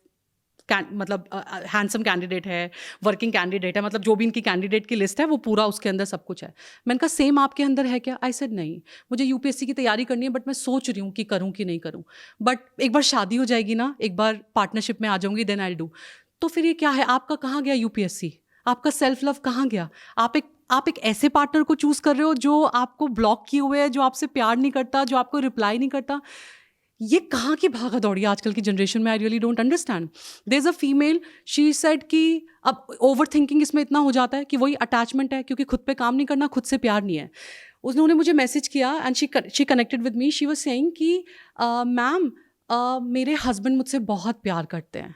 मतलब हैंडसम कैंडिडेट है, वर्किंग कैंडिडेट है, मतलब जो भी इनकी कैंडिडेट की लिस्ट है वो पूरा उसके अंदर सब कुछ है। मैंने कहा सेम आपके अंदर है क्या? आई सेड नहीं, मुझे यूपीएससी की तैयारी करनी है, बट मैं सोच रही हूँ कि करूँ कि नहीं करूँ, बट एक बार शादी हो जाएगी ना, एक बार पार्टनरशिप में आ जाऊँगी, देन आई डू। तो फिर ये क्या है? आपका कहाँ गया यूपीएससी? आपका सेल्फ लव कहाँ गया? आप एक ऐसे पार्टनर को चूज़ कर रहे हो जो आपको ब्लॉक किए हुए है, जो आपसे प्यार नहीं करता, जो आपको रिप्लाई नहीं करता। ये कहाँ की भागा दौड़ी है आजकल की जनरेशन में? I really don't understand. There is a female, she said कि अब ओवर थिंकिंग इसमें इतना हो जाता है कि वही अटैचमेंट है, क्योंकि खुद पे काम नहीं करना, खुद से प्यार नहीं है। उन्होंने मुझे मैसेज किया and she connected with me. She was saying कि मैम, मेरे हस्बैंड मुझसे बहुत प्यार करते हैं,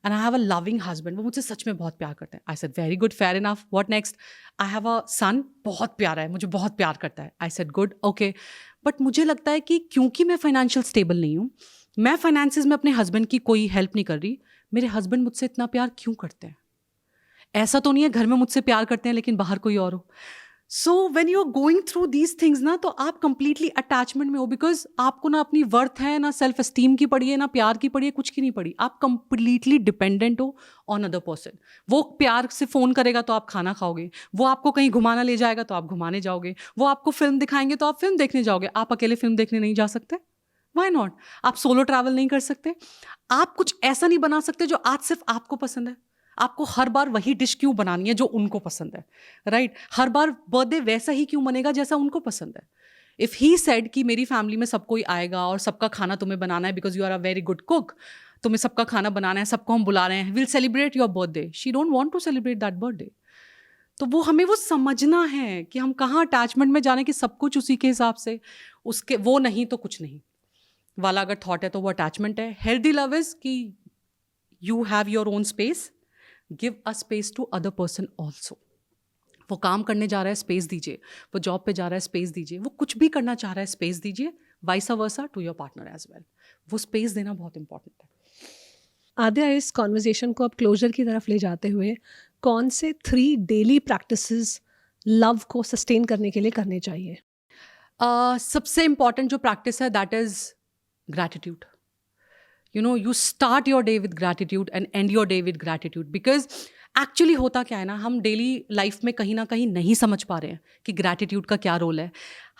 and I have a loving husband, वो मुझसे सच में बहुत प्यार करते हैं। I said very good, fair enough, what next? I have a son, बहुत प्यारा है, मुझे बहुत प्यार करता है। I said good, okay, but मुझे लगता है कि क्योंकि मैं फाइनेंशियल स्टेबल नहीं हूँ, मैं फाइनेंसिस में अपने हस्बैंड की कोई हेल्प नहीं कर रही, मेरे हस्बैंड मुझसे इतना प्यार क्यों करते हैं? ऐसा तो नहीं है घर में मुझसे प्यार करते हैं लेकिन बाहर कोई और हो। So when you are going through these things ना, तो आप कंप्लीटली अटैचमेंट में हो, बिकॉज आपको ना अपनी वर्थ है, ना सेल्फ एस्टीम की पड़ी है, ना प्यार की पड़ी है, कुछ की नहीं पड़ी। आप कंप्लीटली डिपेंडेंट हो ऑन अदर पर्सन। वो प्यार से फ़ोन करेगा तो आप खाना खाओगे, वो आपको कहीं घुमाना ले जाएगा तो आप घुमाने जाओगे, वो आपको फिल्म दिखाएंगे तो आप फिल्म देखने जाओगे। आप अकेले फिल्म देखने नहीं जा सकते? Why not? आप सोलो ट्रैवल नहीं कर सकते? आप कुछ ऐसा नहीं बना सकते जो आज सिर्फ आपको पसंद है? आपको हर बार वही डिश क्यों बनानी है जो उनको पसंद है, राइट? हर बार बर्थडे वैसा ही क्यों बनेगा जैसा उनको पसंद है? इफ़ ही सेड कि मेरी फैमिली में सब कोई आएगा और सबका खाना तुम्हें बनाना है because you are a very good cook, तुम्हें सबका खाना बनाना है, सबको हम बुला रहे हैं, will celebrate your birthday. She don't want to celebrate that birthday. तो वो हमें वो समझना है कि हम कहाँ अटैचमेंट में जाने की, सब कुछ उसी के हिसाब से, उसके वो नहीं तो कुछ नहीं वाला अगर थॉट है तो वो अटैचमेंट है। हेल्दी लव इज़ कि you have your own space, give a space to other person also. वो काम करने जा रहा है, स्पेस दीजिए. वो जॉब पे जा रहा है, स्पेस दीजिए. वो कुछ भी करना चाह रहा है, स्पेस दीजिए. Vice versa to your partner as well. वो स्पेस देना बहुत इंपॉर्टेंट है. आद्या, इस कॉन्वर्जेशन को अब क्लोजर की तरफ ले जाते हुए कौन से 3 डेली प्रैक्टिसेस लव को सस्टेन करने के लिए करने चाहिए? सबसे इंपॉर्टेंट जो प्रैक्टिस है that is gratitude. You start your day with gratitude and end your day with gratitude, because actually होता क्या है ना, हम डेली लाइफ में कहीं ना कहीं नहीं समझ पा रहे हैं कि ग्रैटिट्यूड का क्या रोल है.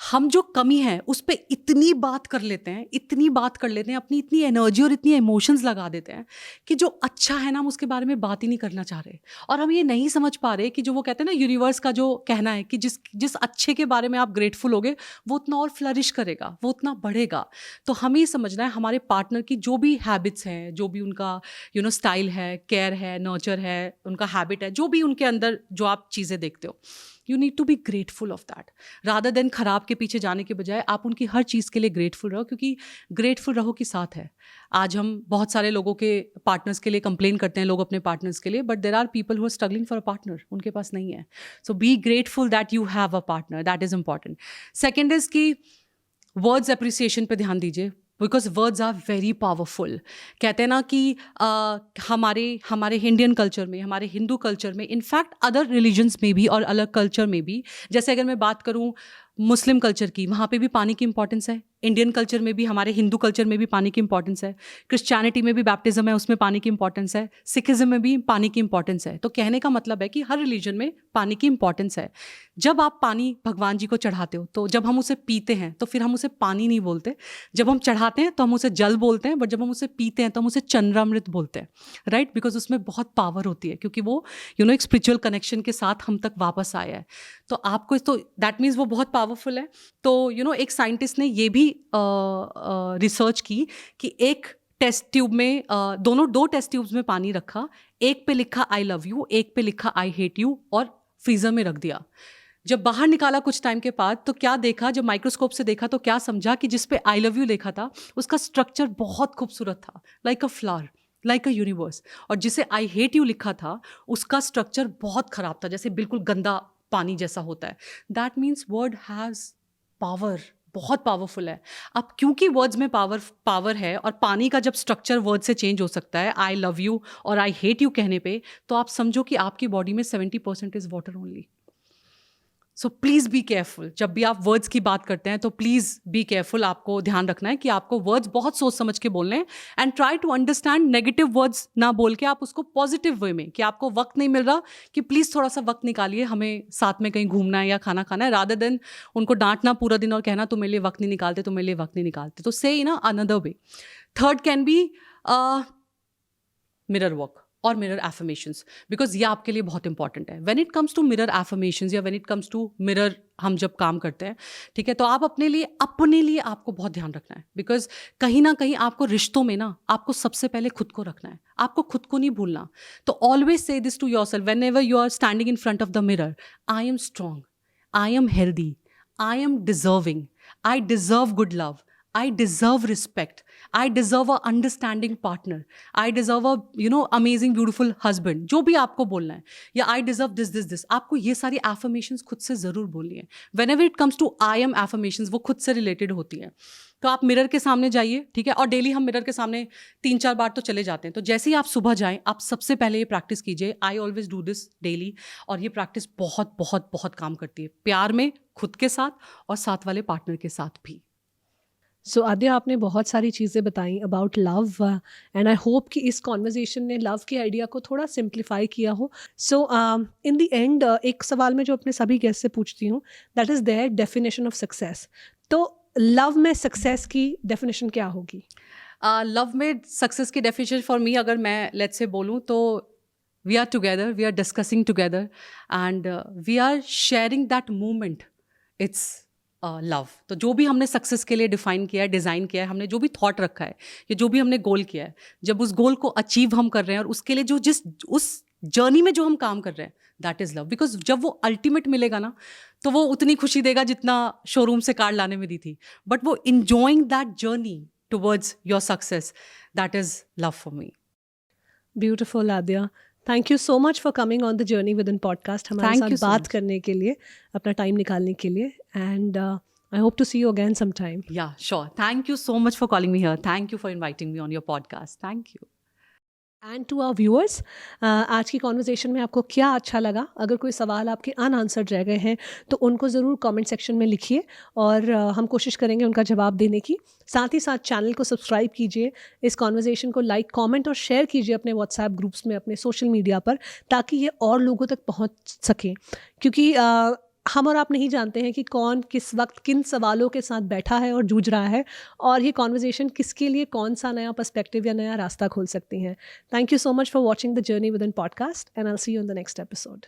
हम जो कमी है उस पर इतनी बात कर लेते हैं, अपनी इतनी एनर्जी और इतनी इमोशंस लगा देते हैं कि जो अच्छा है ना हम उसके बारे में बात ही नहीं करना चाह रहे. और हम ये नहीं समझ पा रहे कि जो वो कहते हैं ना, यूनिवर्स का जो कहना है कि जिस अच्छे के बारे में आप ग्रेटफुल होगे वो उतना और फ्लरिश करेगा, वो उतना बढ़ेगा. तो हमें ये समझना है हमारे पार्टनर की जो भी हैबिट्स हैं, जो भी उनका स्टाइल है, केयर है, नर्चर है, उनका हैबिट है, जो भी उनके अंदर जो आप चीज़ें देखते हो, you need to be grateful of that. Rather than खराब के पीछे जाने के बजाय आप उनकी हर चीज़ के लिए ग्रेटफुल रहो, क्योंकि ग्रेटफुल रहो कि साथ है. आज हम बहुत सारे लोगों के पार्टनर्स के लिए कंप्लेन करते हैं, लोग अपने पार्टनर्स के लिए, but there are people who are struggling for a partner, उनके पास नहीं है. So be grateful that you have a partner, that is important. Second is कि वर्ड्स अप्रिसिएशन पे ध्यान दीजिए, because words are very powerful. कहते हैं ना कि हमारे इंडियन कल्चर में, हमारे हिंदू कल्चर में, इनफैक्ट अदर रिलीजन्स में भी और अलग कल्चर में भी, जैसे अगर मैं बात करूं मुस्लिम कल्चर की, वहाँ पे भी पानी की इंपॉर्टेंस है. इंडियन कल्चर में भी, हमारे हिंदू कल्चर में भी पानी की इंपॉर्टेंस है. क्रिश्चियनिटी में भी बैप्टिज्म है, उसमें पानी की इंपॉर्टेंस है. सिखिज्म में भी पानी की इंपॉर्टेंस है. तो कहने का मतलब है कि हर रिलीजन में पानी की इंपॉर्टेंस है. जब आप पानी भगवान जी को चढ़ाते हो, तो जब हम उसे पीते हैं तो फिर हम उसे पानी नहीं बोलते. जब हम चढ़ाते हैं तो हम उसे जल बोलते हैं, बट जब हम उसे पीते हैं तो हम उसे चंद्रामृत बोलते हैं. राइट? बिकॉज उसमें बहुत पावर होती है, क्योंकि वो एक स्पिरिचुअल कनेक्शन के साथ हम तक वापस आया है. तो आपको तो दैट मीन्स वो बहुत पावरफुल है. तो एक साइंटिस्ट ने ये भी रिसर्च की कि एक टेस्ट ट्यूब में दो टेस्ट ट्यूब्स में पानी रखा. एक पे लिखा आई लव यू, एक पे लिखा आई हेट यू, और फ्रीजर में रख दिया. जब बाहर निकाला कुछ टाइम के बाद, तो क्या देखा, जब माइक्रोस्कोप से देखा तो क्या समझा कि जिस पे आई लव यू लिखा था उसका स्ट्रक्चर बहुत खूबसूरत था, like a flower, like a universe. और जिसे आई हेट यू लिखा था उसका स्ट्रक्चर बहुत खराब था, जैसे बिल्कुल गंदा पानी जैसा होता है. That means word has power, बहुत पावरफुल है. अब क्योंकि वर्ड्स में पावर है, और पानी का जब स्ट्रक्चर वर्ड से चेंज हो सकता है आई लव यू और आई हेट यू कहने पे, तो आप समझो कि आपकी बॉडी में 70% is water only. So please be careful. जब भी आप वर्ड्स की बात करते हैं तो प्लीज़ बी केयरफुल. आपको ध्यान रखना है कि आपको वर्ड्स बहुत सोच समझ के बोलने हैं, and try to understand. Negative words ना बोल के आप उसको पॉजिटिव वे में, कि आपको वक्त नहीं मिल रहा, कि प्लीज़ थोड़ा सा वक्त निकालिए, हमें साथ में कहीं घूमना है या खाना खाना है, रादर देन उनको डांटना पूरा दिन और कहना तुम मेरे लिए वक्त नहीं निकालते, तुम मेरे लिए वक्त नहीं निकालते. तो say in another way. Third can be mirror work और मिरर एफर्मेशंस, बिकॉज ये आपके लिए बहुत इंपॉर्टेंट है. When it comes to mirror affirmations या when it comes to mirror, हम जब काम करते हैं, ठीक है, तो आप अपने लिए आपको बहुत ध्यान रखना है. बिकॉज कहीं ना कहीं आपको रिश्तों में ना, आपको सबसे पहले खुद को रखना है, आपको खुद को नहीं भूलना. तो always say this to yourself whenever you are standing in front of the mirror. I am strong, I am healthy, I am deserving, I deserve good love, I deserve respect. I deserve a understanding partner. I deserve a amazing beautiful husband. जो भी आपको बोलना है, या I deserve this. आपको ये सारी affirmations खुद से ज़रूर बोलनी है. Whenever it comes to I am affirmations, वो खुद से related होती है. तो आप मिरर के सामने जाइए, ठीक है, और डेली हम मिरर के सामने 3-4 बार तो चले जाते हैं. तो जैसे ही आप सुबह जाएं, आप सबसे पहले ये प्रैक्टिस कीजिए. I always do this daily, और ये प्रैक्टिस बहुत बहुत बहुत काम करती है, प्यार में, खुद के साथ और साथ वाले पार्टनर के साथ भी. सो आद्या, आपने बहुत सारी चीज़ें बताई about love, and I hope कि इस कॉन्वर्जेशन ने लव के आइडिया को थोड़ा सिंप्लीफाई किया हो. सो इन द एंड एक सवाल मैं जो अपने सभी गेस्ट से पूछती हूँ, that is their definition of success. तो लव में सक्सेस की डेफिनेशन क्या होगी? लव में सक्सेस की डेफिनेशन फॉर मी, अगर मैं लेट्स से बोलूँ, तो we are together, we are discussing together, and we are sharing that moment. It's love. तो जो भी हमने सक्सेस के लिए डिफाइन किया है, डिज़ाइन किया है, हमने जो भी थॉट रखा है, या जो भी हमने गोल किया है, जब उस गोल को अचीव हम कर रहे हैं, और उसके लिए उस जर्नी में जो हम काम कर रहे हैं, दैट इज़ लव. बिकॉज जब वो अल्टीमेट मिलेगा ना, तो वो उतनी खुशी देगा जितना शोरूम से कार लाने में दी थी. बट वो enjoying that journey towards your success, that is love for me. Beautiful, Adya. Thank you so much for coming on the journey with in podcast, हमारे Thank you साथ so बात much. करने के लिए, अपना टाइम निकालने के लिए, and I hope to see you again some time. Yeah, sure. Thank you so much for calling me here. Thank you for inviting me on your podcast. Thank you. And to our viewers, आज की कॉन्वर्जेशन में आपको क्या अच्छा लगा? अगर कोई सवाल आपके अनआंसर्ड रह गए हैं तो उनको ज़रूर कमेंट सेक्शन में लिखिए, और हम कोशिश करेंगे उनका जवाब देने की. साथ ही साथ चैनल को सब्सक्राइब कीजिए, इस कॉन्वर्जेशन को लाइक, कमेंट और शेयर कीजिए अपने व्हाट्सएप ग्रुप्स में, अपने सोशल मीडिया पर, ताकि ये और लोगों तक पहुंच सके. क्योंकि हम और आप नहीं जानते हैं कि कौन किस वक्त किन सवालों के साथ बैठा है और जूझ रहा है, और ये कॉन्वर्जेशन किसके लिए कौन सा नया पर्सपेक्टिव या नया रास्ता खोल सकती हैं. Thank you so much for watching the Journey Within podcast, and I'll see you in the next episode.